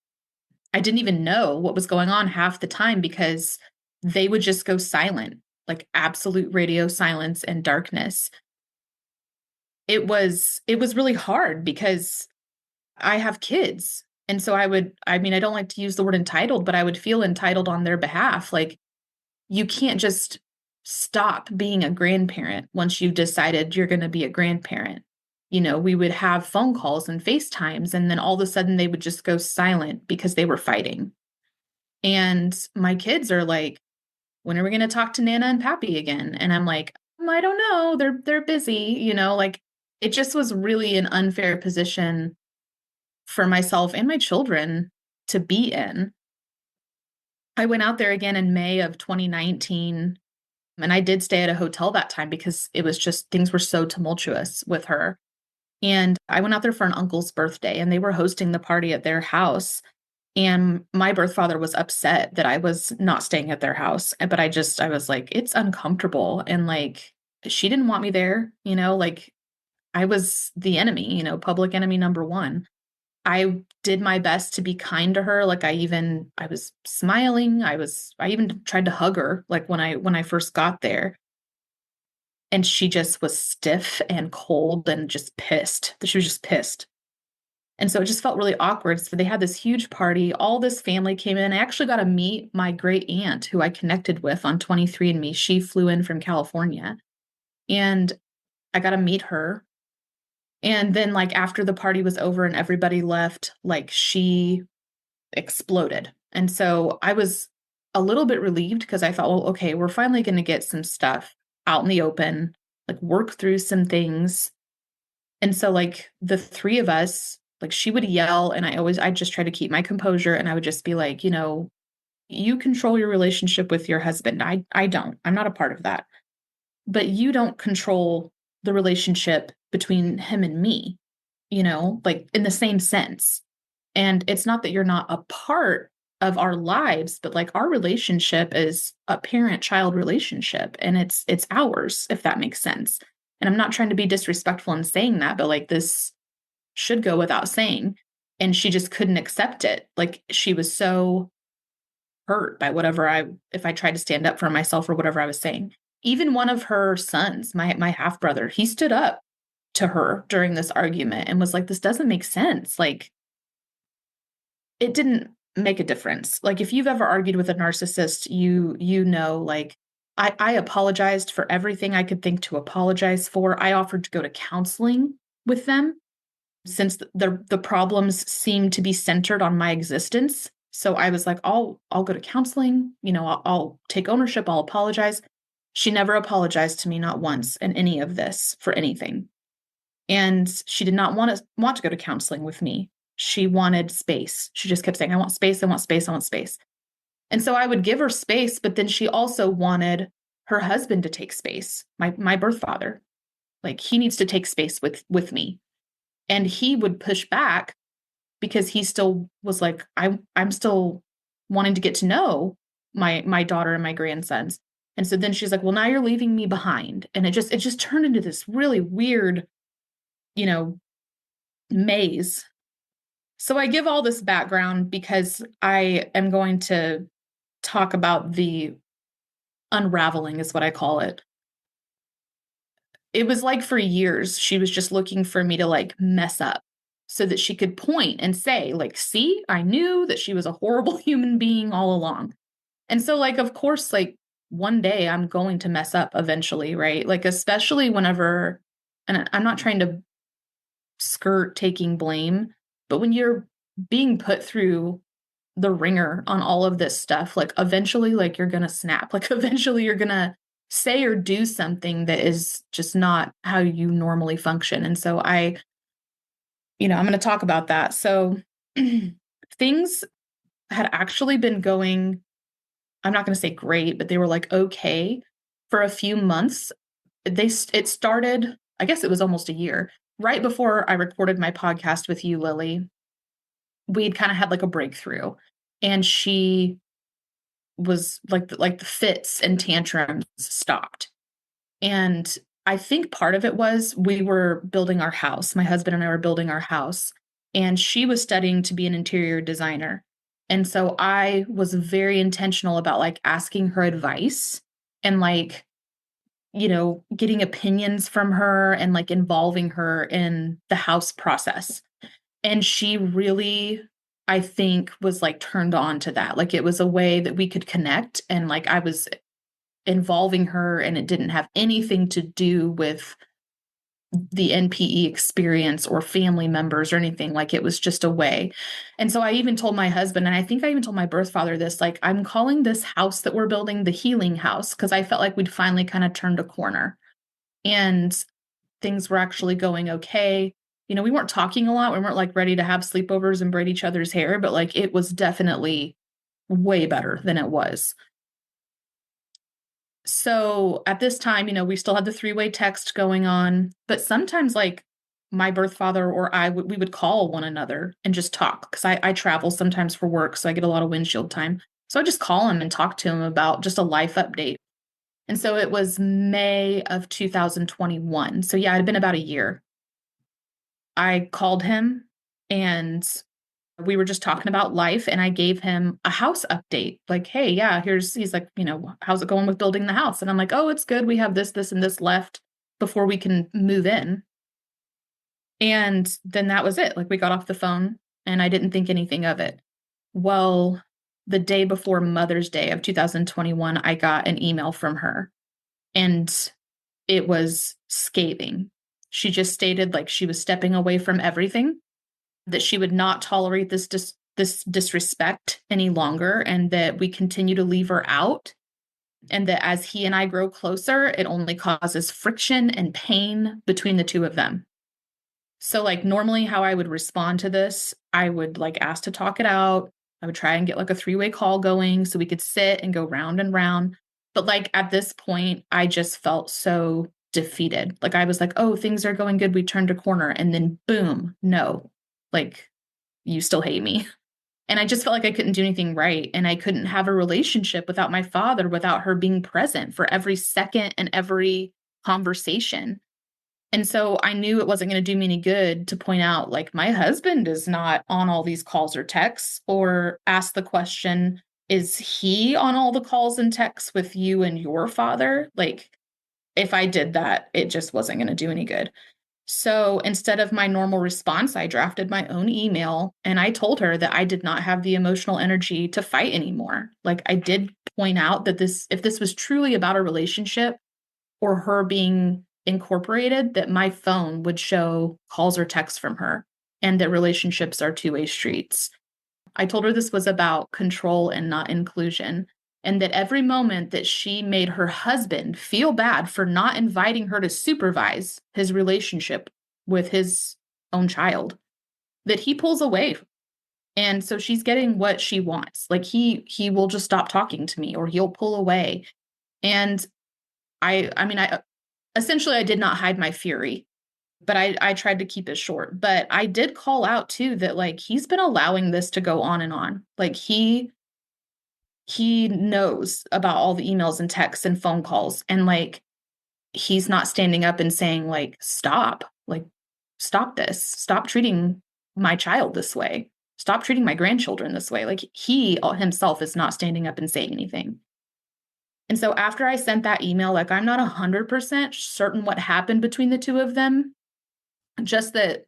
I didn't even know what was going on half the time because they would just go silent, like absolute radio silence and darkness. It was really hard because I have kids. And so I don't like to use the word entitled, but I would feel entitled on their behalf. Like you can't just stop being a grandparent once you've decided you're going to be a grandparent. We would have phone calls and FaceTimes, and then all of a sudden they would just go silent because they were fighting. And my kids are like, when are we going to talk to Nana and Pappy again? And I'm like, I don't know. They're busy, like it just was really an unfair position for myself and my children to be in. I went out there again in May of 2019, and I did stay at a hotel that time because it was just things were so tumultuous with her. And I went out there for an uncle's birthday, and they were hosting the party at their house. And my birth father was upset that I was not staying at their house. But I was like, it's uncomfortable. And like, she didn't want me there, like I was the enemy, public enemy number one. I did my best to be kind to her. Like I was smiling. I even tried to hug her like when I first got there. And she just was stiff and cold and just pissed. She was just pissed. And so it just felt really awkward. So they had this huge party. All this family came in. I actually got to meet my great aunt who I connected with on 23andMe. She flew in from California. And I got to meet her. And then like after the party was over and everybody left, like she exploded. And so I was a little bit relieved because I thought, well, okay, we're finally going to get some stuff out in the open, like work through some things. And so like the three of us, like she would yell and I just try to keep my composure, and I would just be like, you control your relationship with your husband. I don't. I'm not a part of that. But you don't control the relationship between him and me, like in the same sense. And it's not that you're not a part of our lives, but like our relationship is a parent-child relationship, and it's ours, if that makes sense. And I'm not trying to be disrespectful in saying that, but like this should go without saying. And she just couldn't accept it. Like she was so hurt by if I tried to stand up for myself or whatever I was saying. Even one of her sons, my half brother, he stood up to her during this argument and was like, this doesn't make sense. Like, it didn't make a difference. Like, if you've ever argued with a narcissist, you know, like, I apologized for everything I could think to apologize for. I offered to go to counseling with them since the problems seemed to be centered on my existence. So I was like, I'll go to counseling, I'll take ownership, I'll apologize. She never apologized to me, not once, in any of this for anything. And she did not want to go to counseling with me. She wanted space. She just kept saying, I want space, I want space, I want space. And so I would give her space, but then she also wanted her husband to take space, my birth father. Like, he needs to take space with me. And he would push back because he still was like, I'm still wanting to get to know my daughter and my grandsons. And so then she's like, well, now you're leaving me behind. And it just turned into this really weird, you know, maze. So I give all this background because I am going to talk about the unraveling, is what I call it. It was like for years, she was just looking for me to like mess up so that she could point and say, like, see, I knew that she was a horrible human being all along. And so, like, of course, like, one day I'm going to mess up eventually, right? Like, especially whenever, and I'm not trying to skirt taking blame, but when you're being put through the ringer on all of this stuff, like, eventually, like, you're gonna snap. Like, eventually you're gonna say or do something that is just not how you normally function. And so I'm gonna talk about that. So things had actually been going, I'm not gonna say great, but they were like okay for a few months. It started, I guess it was almost a year, right before I recorded my podcast with you, Lily. We'd kind of had like a breakthrough, and she was like the fits and tantrums stopped. And I think part of it was we were building our house. My husband and I were building our house, and she was studying to be an interior designer. And so I was very intentional about like asking her advice and like, getting opinions from her and like involving her in the house process. And she really, I think, was like turned on to that. Like, it was a way that we could connect, and like I was involving her, and it didn't have anything to do with the NPE experience or family members or anything. Like, it was just a way. And so I even told my husband, and I think I even told my birth father this, like, I'm calling this house that we're building the healing house, because I felt like we'd finally kind of turned a corner and things were actually going okay. We weren't talking a lot. We weren't like ready to have sleepovers and braid each other's hair, but like it was definitely way better than it was. So at this time, we still had the three-way text going on, but sometimes like my birth father or we would call one another and just talk, because I travel sometimes for work, so I get a lot of windshield time. So I just call him and talk to him about just a life update. And so it was May of 2021. So yeah, it had been about a year. I called him, and we were just talking about life, and I gave him a house update. Like, hey, yeah, he's like, how's it going with building the house? And I'm like, oh, it's good. We have this, this, and this left before we can move in. And then that was it. Like, we got off the phone, and I didn't think anything of it. Well, the day before Mother's Day of 2021, I got an email from her, and it was scathing. She just stated like she was stepping away from everything, that she would not tolerate this disrespect any longer, and that we continue to leave her out, and that as he and I grow closer, it only causes friction and pain between the two of them. So like normally how I would respond to this, I would like ask to talk it out. I would try and get like a three-way call going so we could sit and go round and round. But like at this point, I just felt so defeated. Like I was like, oh, things are going good. We turned a corner. And then boom, no, like you still hate me. And I just felt like I couldn't do anything right. And I couldn't have a relationship without my father, without her being present for every second and every conversation. And so I knew it wasn't going to do me any good to point out, like, my husband is not on all these calls or texts, or ask the question, is he on all the calls and texts with you and your father? Like, if I did that, it just wasn't going to do any good. So instead of my normal response, I drafted my own email, and I told her that I did not have the emotional energy to fight anymore. Like, I did point out that if this was truly about a relationship or her being incorporated, that my phone would show calls or texts from her, and that relationships are two-way streets. I told her this was about control and not inclusion, and that every moment that she made her husband feel bad for not inviting her to supervise his relationship with his own child, that he pulls away And so she's getting what she wants. Like he will just stop talking to me or he'll pull away. And I mean, I essentially I did not hide my fury, but I tried to keep it short. But I did call out too that like he's been allowing this to go on and on. Like he knows about all the emails and texts and phone calls, and like he's not standing up and saying like stop this, stop treating my child this way, stop treating my grandchildren this way. Like he himself is not standing up and saying anything. And so after I sent that email, like I'm not 100% certain what happened between the two of them, just that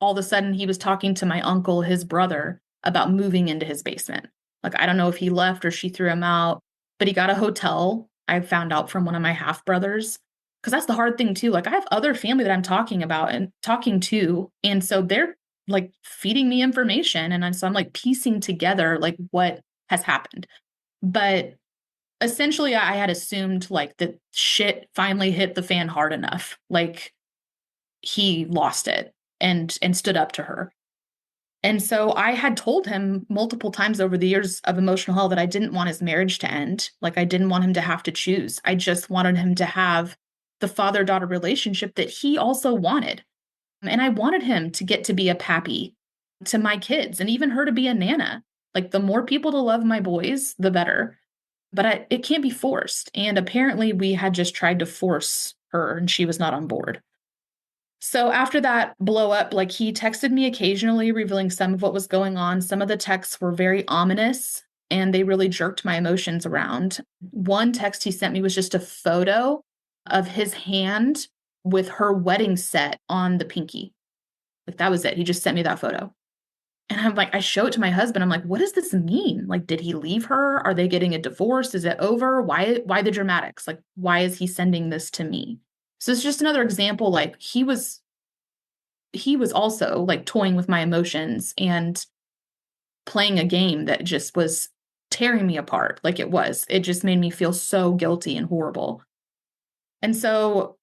all of a sudden he was talking to my uncle, his brother, about moving into his basement. Like, I don't know if he left or she threw him out, but he got a hotel. I found out from one of my half brothers. Because that's the hard thing, too. Like, I have other family that I'm talking about and talking to. And so they're like feeding me information. And so I'm like piecing together like what has happened. But essentially, I had assumed like that shit finally hit the fan hard enough. Like, he lost it and stood up to her. And so I had told him multiple times over the years of emotional hell that I didn't want his marriage to end. Like I didn't want him to have to choose. I just wanted him to have the father-daughter relationship that he also wanted. And I wanted him to get to be a pappy to my kids and even her to be a nana. Like the more people to love my boys, the better. But it can't be forced. And apparently we had just tried to force her and she was not on board. So after that blow up, like he texted me occasionally, revealing some of what was going on. Some of the texts were very ominous and they really jerked my emotions around. One text he sent me was just a photo of his hand with her wedding set on the pinky. Like that was it. He just sent me that photo. And I'm like, I show it to my husband. I'm like, what does this mean? Like, did he leave her? Are they getting a divorce? Is it over? Why the dramatics? Like, why is he sending this to me? So it's just another example. Like he was also like toying with my emotions and playing a game that just was tearing me apart. Like it just made me feel so guilty and horrible. And so,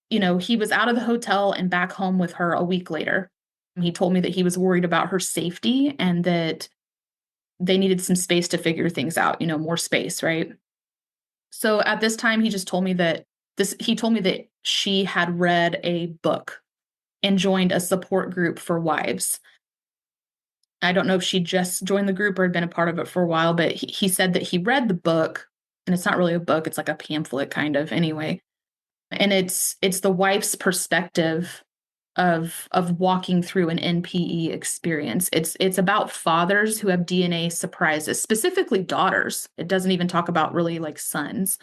he was out of the hotel and back home with her a week later. He told me that he was worried about her safety and that they needed some space to figure things out, more space, right? So at this time, he just told me he told me that she had read a book and joined a support group for wives. I don't know if she just joined the group or had been a part of it for a while, but he said that he read the book, and it's not really a book, it's like a pamphlet kind of anyway. And it's the wife's perspective of walking through an NPE experience. It's about fathers who have DNA surprises, specifically daughters. It doesn't even talk about really like sons.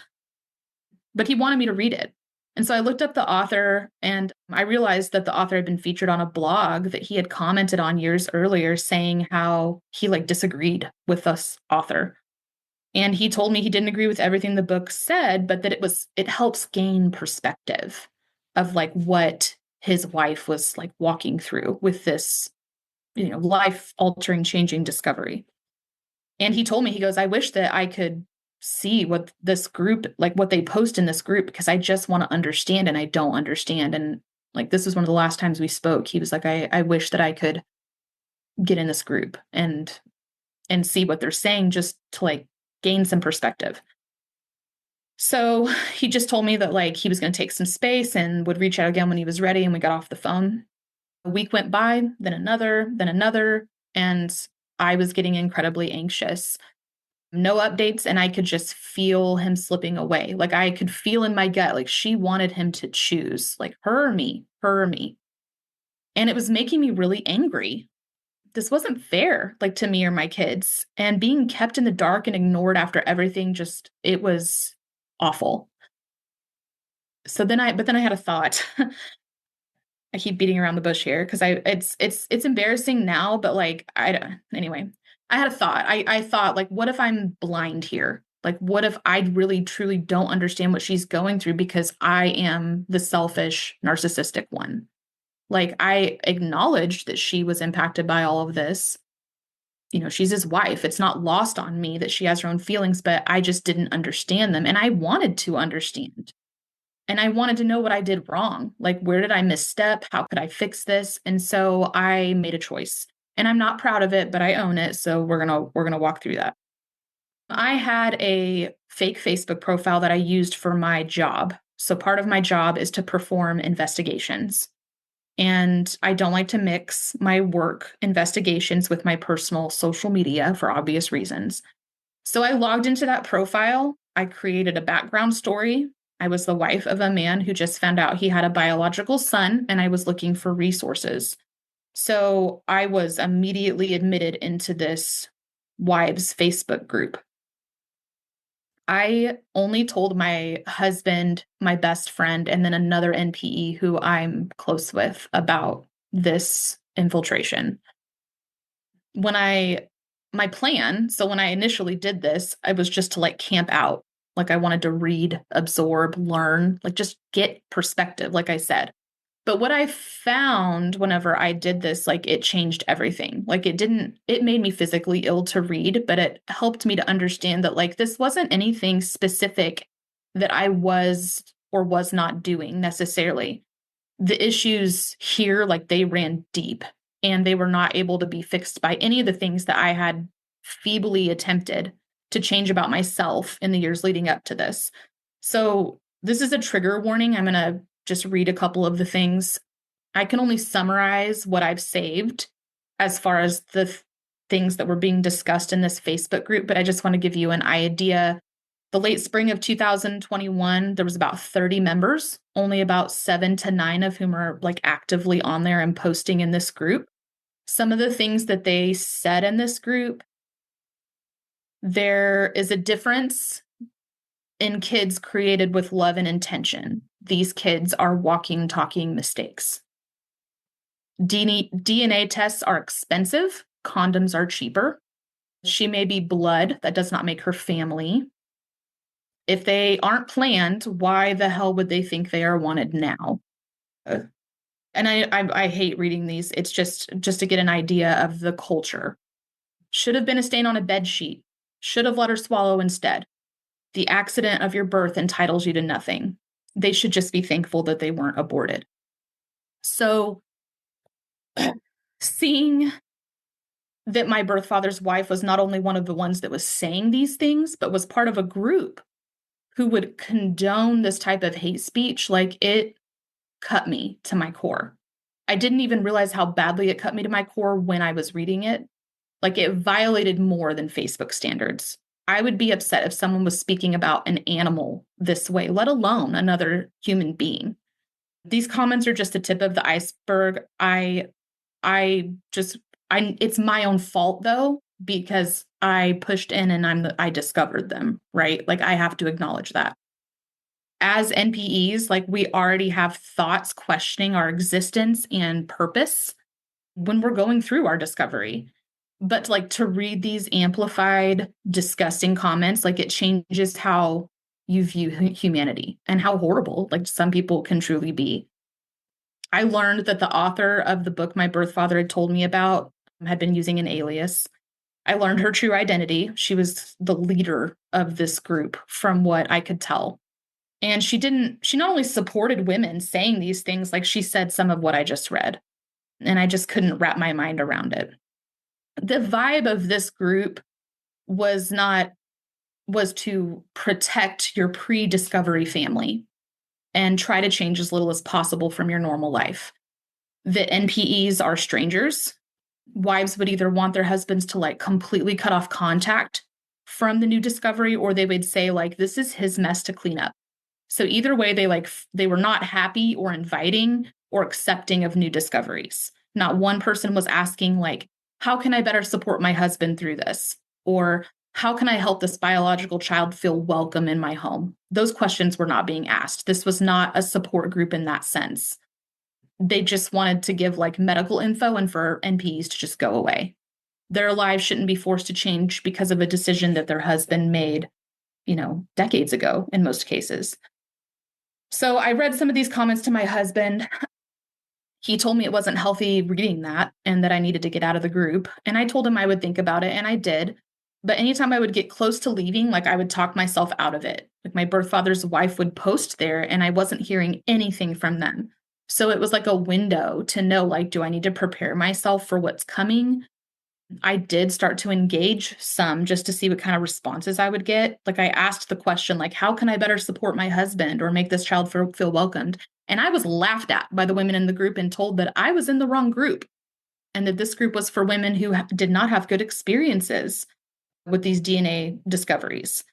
But he wanted me to read it. And so I looked up the author and I realized that the author had been featured on a blog that he had commented on years earlier saying how he like disagreed with this author. And he told me he didn't agree with everything the book said, but that it helps gain perspective of like what his wife was like walking through with this, life altering, changing discovery. And he told me, he goes, I wish that I could see what this group, like what they post in this group, because I just want to understand and I don't understand. And like, this was one of the last times we spoke. He was like, I wish that I could get in this group and see what they're saying just to like gain some perspective. So he just told me that like he was going to take some space and would reach out again when he was ready. And we got off the phone. A week went by, then another, and I was getting incredibly anxious. No updates, and I could just feel him slipping away. Like I could feel in my gut, like she wanted him to choose, like her or me, her or me. And it was making me really angry. This wasn't fair, like to me or my kids. And being kept in the dark and ignored after everything, it was awful. So then I had a thought. I keep beating around the bush here because it's embarrassing now, but like anyway. I had a thought. I thought, like, what if I'm blind here? Like, what if I really, truly don't understand what she's going through because I am the selfish, narcissistic one? Like, I acknowledged that she was impacted by all of this. She's his wife. It's not lost on me that she has her own feelings, but I just didn't understand them. And I wanted to understand. And I wanted to know what I did wrong. Like, where did I misstep? How could I fix this? And so I made a choice. And I'm not proud of it, but I own it. So we're gonna walk through that. I had a fake Facebook profile that I used for my job. So part of my job is to perform investigations. And I don't like to mix my work investigations with my personal social media for obvious reasons. So I logged into that profile. I created a background story. I was the wife of a man who just found out he had a biological son, and I was looking for resources. So I was immediately admitted into this wives Facebook group. I only told my husband, my best friend, and then another NPE who I'm close with about this infiltration. My plan, so when I initially did this, I was just to like camp out. Like I wanted to read, absorb, learn, like just get perspective, like I said. But what I found whenever I did this, like it changed everything. Like it made me physically ill to read, but it helped me to understand that like this wasn't anything specific that I was or was not doing necessarily. The issues here, like they ran deep and they were not able to be fixed by any of the things that I had feebly attempted to change about myself in the years leading up to this. So this is a trigger warning. I'm going to just read a couple of the things. I can only summarize what I've saved as far as the things that were being discussed in this Facebook group, but I just want to give you an idea. The late spring of 2021, there was about 30 members, only about 7 to 9 of whom are like actively on there and posting in this group. Some of the things that they said in this group, there is a difference in kids created with love and intention. These kids are walking, talking mistakes. DNA tests are expensive. Condoms are cheaper. She may be blood. That does not make her family. If they aren't planned, why the hell would they think they are wanted now? And I hate reading these. It's just to get an idea of the culture. Should have been a stain on a bed sheet. Should have let her swallow instead. The accident of your birth entitles you to nothing. They should just be thankful that they weren't aborted. So seeing that my birth father's wife was not only one of the ones that was saying these things, but was part of a group who would condone this type of hate speech, like it cut me to my core. I didn't even realize how badly it cut me to my core when I was reading it. Like it violated more than Facebook standards. I would be upset if someone was speaking about an animal this way, let alone another human being. These comments are just the tip of the iceberg. It's my own fault though, because I pushed in and I discovered them, right? Like I have to acknowledge that. As NPEs, like we already have thoughts questioning our existence and purpose when we're going through our discovery. But like to read these amplified, disgusting comments, like it changes how you view humanity and how horrible like some people can truly be. I learned that the author of the book my birth father had told me about had been using an alias. I learned her true identity. She was the leader of this group from what I could tell. And she not only supported women saying these things, like she said some of what I just read. And I just couldn't wrap my mind around it. The vibe of this group was to protect your pre-discovery family and try to change as little as possible from your normal life. The NPEs are strangers. Wives would either want their husbands to like completely cut off contact from the new discovery, or they would say like, this is his mess to clean up. So either way, they were not happy or inviting or accepting of new discoveries. Not one person was asking like, how can I better support my husband through this? Or how can I help this biological child feel welcome in my home? Those questions were not being asked. This was not a support group in that sense. They just wanted to give like medical info and for NPEs to just go away. Their lives shouldn't be forced to change because of a decision that their husband made, decades ago in most cases. So I read some of these comments to my husband. He told me it wasn't healthy reading that and that I needed to get out of the group. And I told him I would think about it, and I did. But anytime I would get close to leaving, like I would talk myself out of it. Like my birth father's wife would post there, and I wasn't hearing anything from them. So it was like a window to know, like, do I need to prepare myself for what's coming? I did start to engage some just to see what kind of responses I would get. Like I asked the question, like, how can I better support my husband or make this child feel welcomed? And I was laughed at by the women in the group and told that I was in the wrong group and that this group was for women who did not have good experiences with these DNA discoveries.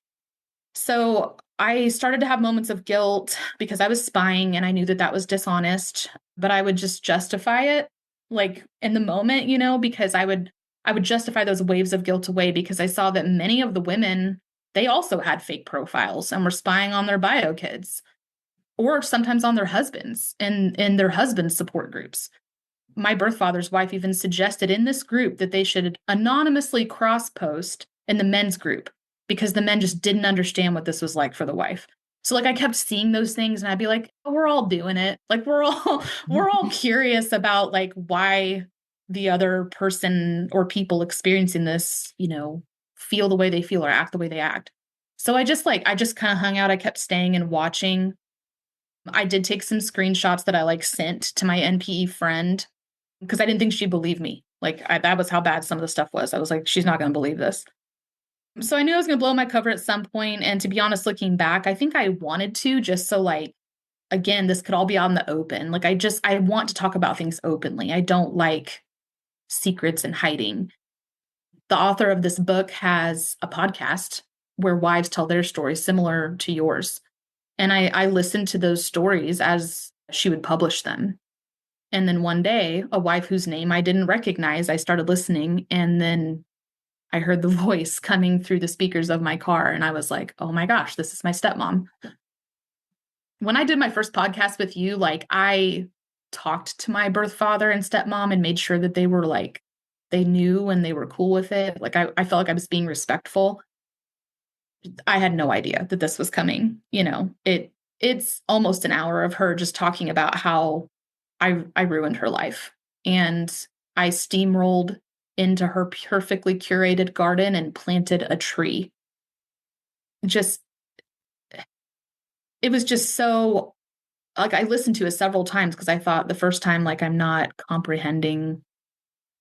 So I started to have moments of guilt because I was spying and I knew that that was dishonest, but I would just justify it like in the moment, because I would justify those waves of guilt away because I saw that many of the women, they also had fake profiles and were spying on their bio kids or sometimes on their husbands and in their husbands' support groups. My birth father's wife even suggested in this group that they should anonymously cross post in the men's group because the men just didn't understand what this was like for the wife. So like I kept seeing those things and I'd be like, oh, we're all doing it. Like we're all curious about like why the other person or people experiencing this, feel the way they feel or act the way they act. So I just kind of hung out. I kept staying and watching. I did take some screenshots that I like sent to my NPE friend because I didn't think she'd believe me. Like that was how bad some of the stuff was. I was like, she's not going to believe this. So I knew I was going to blow my cover at some point. And to be honest, looking back, I think I wanted to just so like, again, this could all be out in the open. Like I want to talk about things openly. I don't like secrets and hiding. The author of this book has a podcast where wives tell their stories similar to yours. And I listened to those stories as she would publish them. And then one day, a wife whose name I didn't recognize, I started listening. And then I heard the voice coming through the speakers of my car. And I was like, oh my gosh, this is my stepmom. When I did my first podcast with you, like I talked to my birth father and stepmom and made sure that they were like, they knew and they were cool with it. Like I felt like I was being respectful. I had no idea that this was coming. It's almost an hour of her just talking about how I ruined her life and I steamrolled into her perfectly curated garden and planted a tree. Just, it was just so, like, I listened to it several times because I thought the first time, like, I'm not comprehending,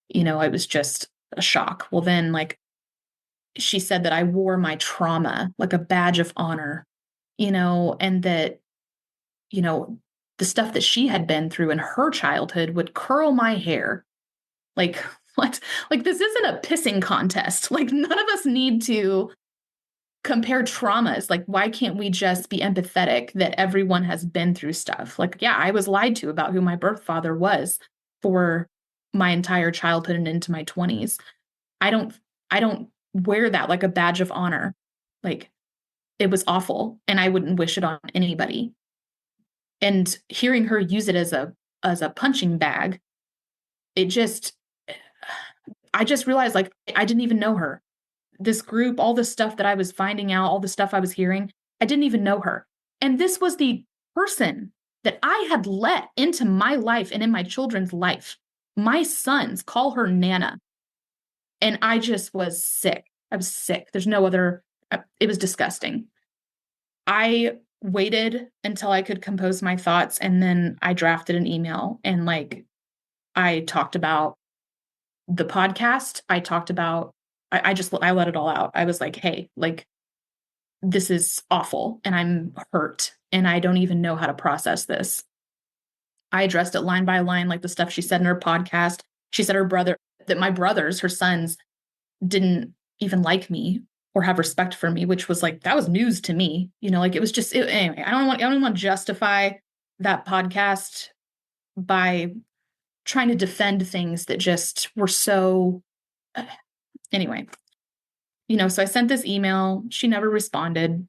it was just a shock. Well, then, like, she said that I wore my trauma like a badge of honor, and that, you know, the stuff that she had been through in her childhood would curl my hair. Like, what? Like, this isn't a pissing contest. Like, none of us need to compare traumas. Like, why can't we just be empathetic that everyone has been through stuff? Like, yeah, I was lied to about who my birth father was for my entire childhood and into my 20s. I don't wear that like a badge of honor. Like, it was awful and I wouldn't wish it on anybody. And hearing her use it as a punching bag, it just I just realized like I didn't even know her. This group, all the stuff that I was finding out, all the stuff I was hearing, I didn't even know her. And this was the person that I had let into my life and in my children's life. My sons call her Nana. And I just was sick. I was sick. There's no other, it was disgusting. I waited until I could compose my thoughts and then I drafted an email and like I talked about the podcast. I talked about, I let it all out. I was like, hey, like, this is awful and I'm hurt and I don't even know how to process this. I addressed it line by line, like the stuff she said in her podcast. She said that my brothers, her sons, didn't even like me or have respect for me, which was like, that was news to me. Like it was just, anyway, I don't want to justify that podcast by trying to defend things that just were so, anyway, so I sent this email. She never responded.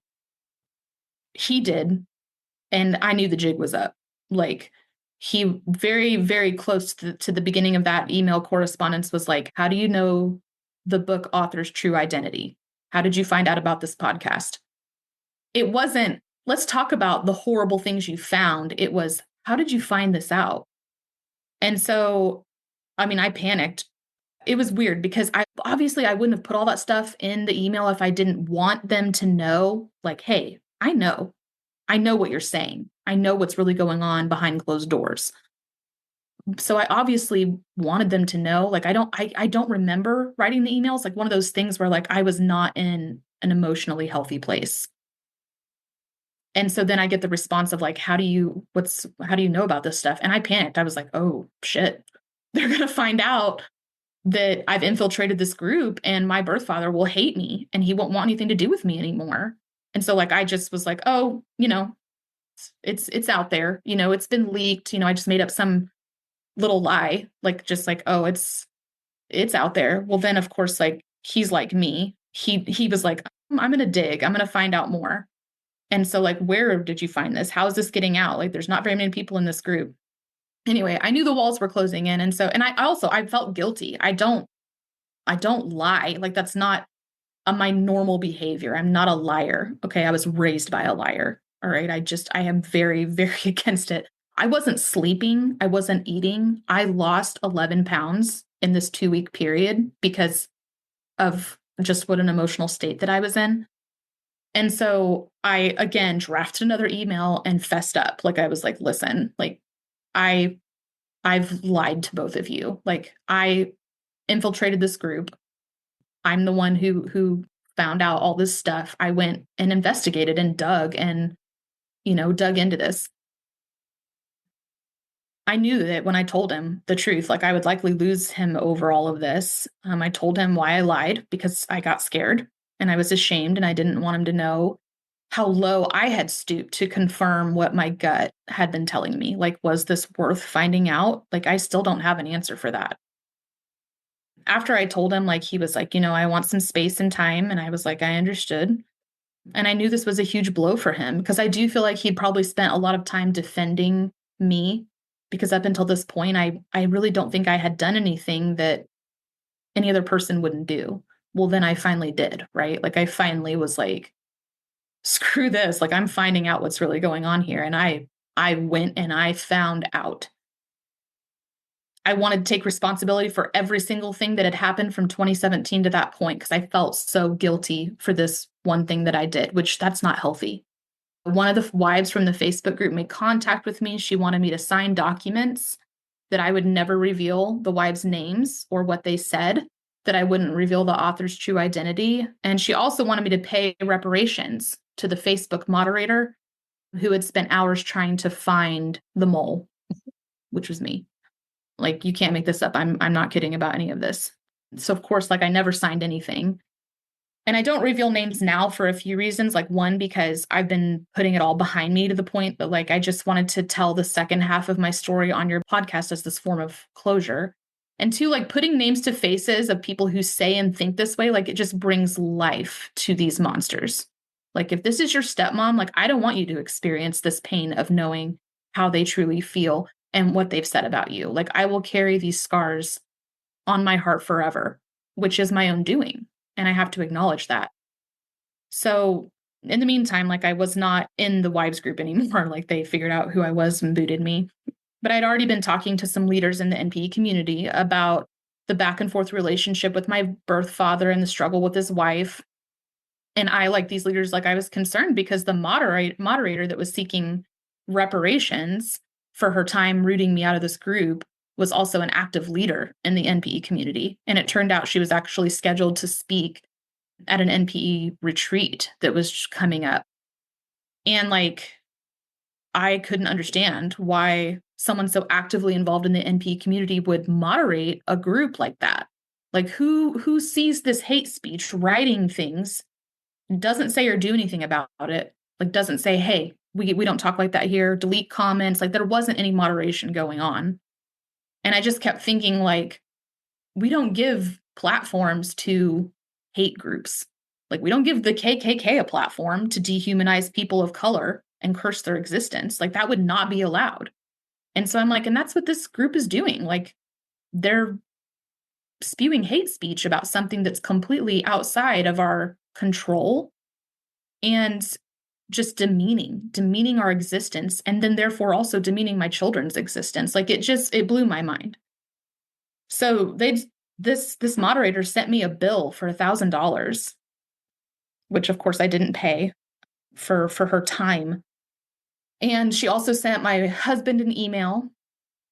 He did. And I knew the jig was up. Like he very, very close to the beginning of that email correspondence was like, how do you know the book author's true identity? How did you find out about this podcast? It wasn't, let's talk about the horrible things you found. It was, how did you find this out? And so, I mean, I panicked. It was weird because I wouldn't have put all that stuff in the email if I didn't want them to know, like, hey, I know what you're saying. I know what's really going on behind closed doors. So I obviously wanted them to know. Like, I don't remember writing the emails, like one of those things where like I was not in an emotionally healthy place. And so then I get the response of like, how do you know about this stuff? And I panicked. I was like, oh shit, they're going to find out that I've infiltrated this group and my birth father will hate me and he won't want anything to do with me anymore. And so like, I just was like, oh, it's out there, it's been leaked. I just made up some little lie, like, just like, oh, it's out there. Well, then of course, like, he's like me. He was like, I'm going to dig. I'm going to find out more. And so like, where did you find this? How is this getting out? Like, there's not very many people in this group. Anyway, I knew the walls were closing in. And so, and I felt guilty. I don't lie. Like, that's not my normal behavior. I'm not a liar. Okay. I was raised by a liar. All right. I am very, very against it. I wasn't sleeping. I wasn't eating. I lost 11 pounds in this 2-week period because of just what an emotional state that I was in. And so I, again, drafted another email and fessed up. Like, I was like, listen, like, I've lied to both of you. Like, I infiltrated this group. I'm the one who found out all this stuff. I went and investigated and dug into this. I knew that when I told him the truth, like, I would likely lose him over all of this. I told him why I lied, because I got scared and I was ashamed and I didn't want him to know how low I had stooped to confirm what my gut had been telling me. Like, was this worth finding out? Like, I still don't have an answer for that. After I told him, like, he was like, I want some space and time. And I was like, I understood. And I knew this was a huge blow for him, because I do feel like he'd probably spent a lot of time defending me, because up until this point, I really don't think I had done anything that any other person wouldn't do. Well, then I finally did, right? Like, I finally was like, screw this. Like, I'm finding out what's really going on here. And I went and I found out. I wanted to take responsibility for every single thing that had happened from 2017 to that point, because I felt so guilty for this one thing that I did, which that's not healthy. One of the wives from the Facebook group made contact with me. She wanted me to sign documents that I would never reveal the wives' names or what they said, that I wouldn't reveal the author's true identity. And she also wanted me to pay reparations to the Facebook moderator who had spent hours trying to find the mole, which was me. Like, you can't make this up. I'm not kidding about any of this. So of course, like, I never signed anything. And I don't reveal names now for a few reasons. Like, one, because I've been putting it all behind me to the point that, like, I just wanted to tell the second half of my story on your podcast as this form of closure. And two, like, putting names to faces of people who say and think this way, like, it just brings life to these monsters. Like, if this is your stepmom, like, I don't want you to experience this pain of knowing how they truly feel and what they've said about you. Like, I will carry these scars on my heart forever, which is my own doing. And I have to acknowledge that. So in the meantime, like, I was not in the wives group anymore. Like, they figured out who I was and booted me. But I'd already been talking to some leaders in the NPE community about the back and forth relationship with my birth father and the struggle with his wife. And I, like these leaders, like, I was concerned because the moderator that was seeking reparations for her time rooting me out of this group was also an active leader in the NPE community. And it turned out she was actually scheduled to speak at an NPE retreat that was coming up. And like, I couldn't understand why someone so actively involved in the NPE community would moderate a group like that. Like, who sees this hate speech, writing things, doesn't say or do anything about it, like, doesn't say, hey, we don't talk like that here, delete comments. Like, there wasn't any moderation going on. And I just kept thinking, like, we don't give platforms to hate groups. Like, we don't give the KKK a platform to dehumanize people of color and curse their existence. Like, that would not be allowed. And so I'm like, and that's what this group is doing. Like, they're spewing hate speech about something that's completely outside of our control and just demeaning our existence, and then therefore also demeaning my children's existence. Like, it blew my mind. So this moderator sent me a bill for $1,000, which of course I didn't pay, for her time. And she also sent my husband an email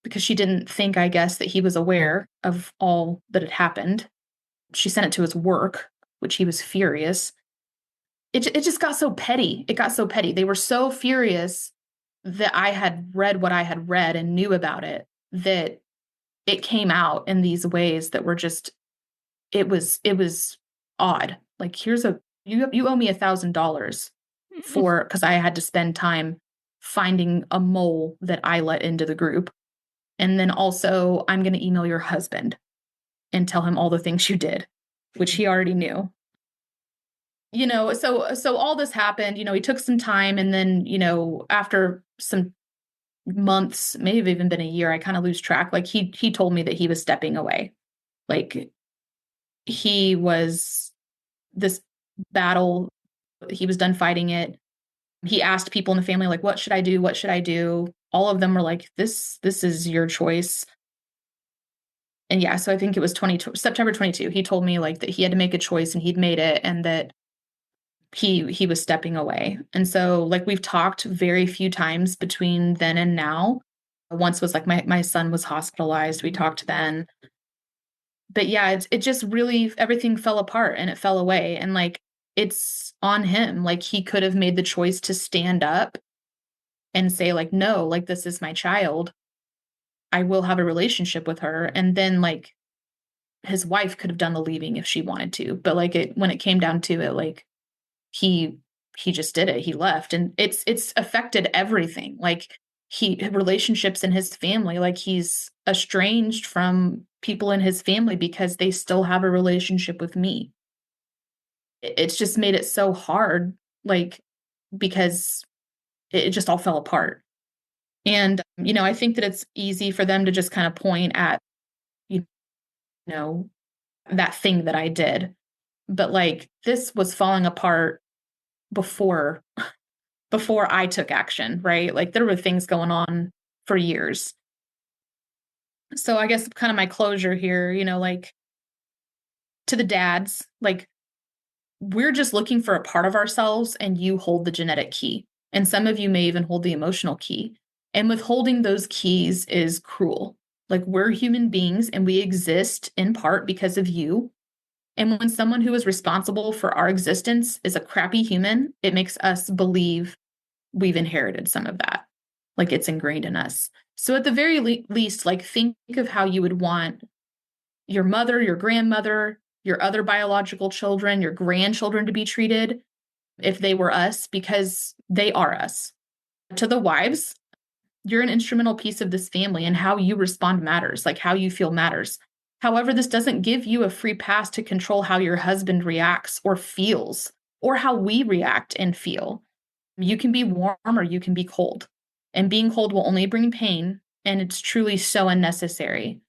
because she didn't think, I guess, that he was aware of all that had happened. She sent it to his work, which he was furious. It just got so petty. It got so petty. They were so furious that I had read what I had read and knew about it, that it came out in these ways that were just, it was odd. Like, here's you owe me $1,000 for, because I had to spend time finding a mole that I let into the group. And then also, I'm going to email your husband and tell him all the things you did, which he already knew. So all this happened. He took some time, and then, after some months, maybe even been a year, I kind of lose track. Like, he told me that he was stepping away. Like, he was this battle, he was done fighting it. He asked people in the family, like, what should I do? What should I do? All of them were like, this is your choice. And yeah, so I think it was September 22. He told me, like, that he had to make a choice, and he'd made it, and that he was stepping away. And so, like, we've talked very few times between then and now. Once was like my son was hospitalized. We talked then. But yeah, it just really, everything fell apart and it fell away. And, like, it's on him. Like, he could have made the choice to stand up and say, like, no, like, this is my child. I will have a relationship with her. And then, like, his wife could have done the leaving if she wanted to. But, like, when it came down to it, like, he just did it. He left, and it's affected everything. Like, relationships in his family, like, he's estranged from people in his family because they still have a relationship with me. It's just made it so hard, like, because it just all fell apart. And, I think that it's easy for them to just kind of point at, you know, that thing that I did. But, like, this was falling apart before I took action, right? Like, there were things going on for years. So I guess kind of my closure here, like, to the dads, like, we're just looking for a part of ourselves, and you hold the genetic key. And some of you may even hold the emotional key. And withholding those keys is cruel. Like, we're human beings, and we exist in part because of you. And when someone who is responsible for our existence is a crappy human, it makes us believe we've inherited some of that. Like, it's ingrained in us. So at the very least, like, think of how you would want your mother, your grandmother, your other biological children, your grandchildren to be treated if they were us, because they are us. To the wives, you're an instrumental piece of this family, and how you respond matters, like, how you feel matters. However, this doesn't give you a free pass to control how your husband reacts or feels, or how we react and feel. You can be warm or you can be cold, and being cold will only bring pain, and it's truly so unnecessary.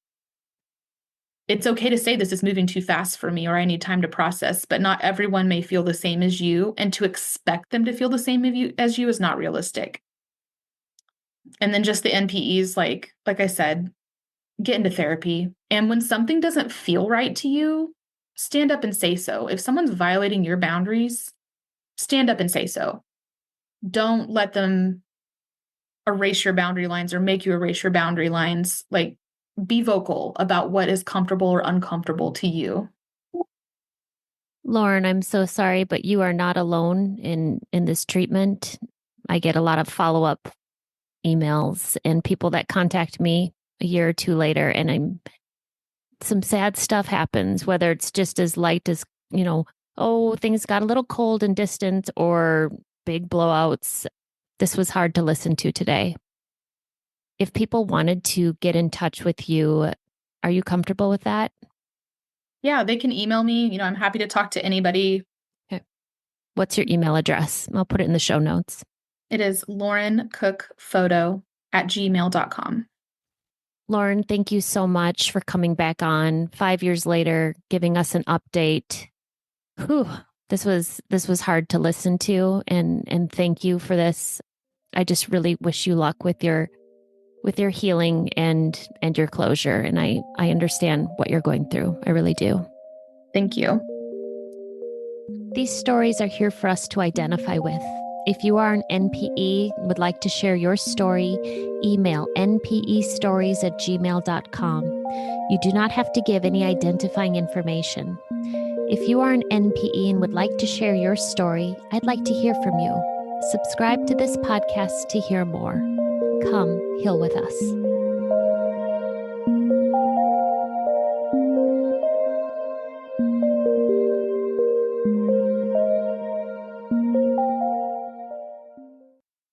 It's okay to say this is moving too fast for me, or I need time to process, but not everyone may feel the same as you, and to expect them to feel the same as you is not realistic. And then just the NPEs, like I said, get into therapy. And when something doesn't feel right to you, stand up and say so. If someone's violating your boundaries, stand up and say so. Don't let them erase your boundary lines or make you erase your boundary lines. Like, be vocal about what is comfortable or uncomfortable to you. Lauren, I'm so sorry, but you are not alone in this treatment. I get a lot of follow-up emails and people that contact me a year or two later, and some sad stuff happens, whether it's just as light as, oh, things got a little cold and distant, or big blowouts. This was hard to listen to today. If people wanted to get in touch with you, are you comfortable with that? Yeah, they can email me. I'm happy to talk to anybody. Okay. What's your email address? I'll put it in the show notes. It is laurencookphoto@gmail.com. Lauren, thank you so much for coming back on 5 years later, giving us an update. Whew, this was hard to listen to, and thank you for this. I just really wish you luck with your healing and your closure. And I understand what you're going through. I really do. Thank you. These stories are here for us to identify with. If you are an NPE and would like to share your story, email npestories@gmail.com. You do not have to give any identifying information. If you are an NPE and would like to share your story, I'd like to hear from you. Subscribe to this podcast to hear more. Come heal with us.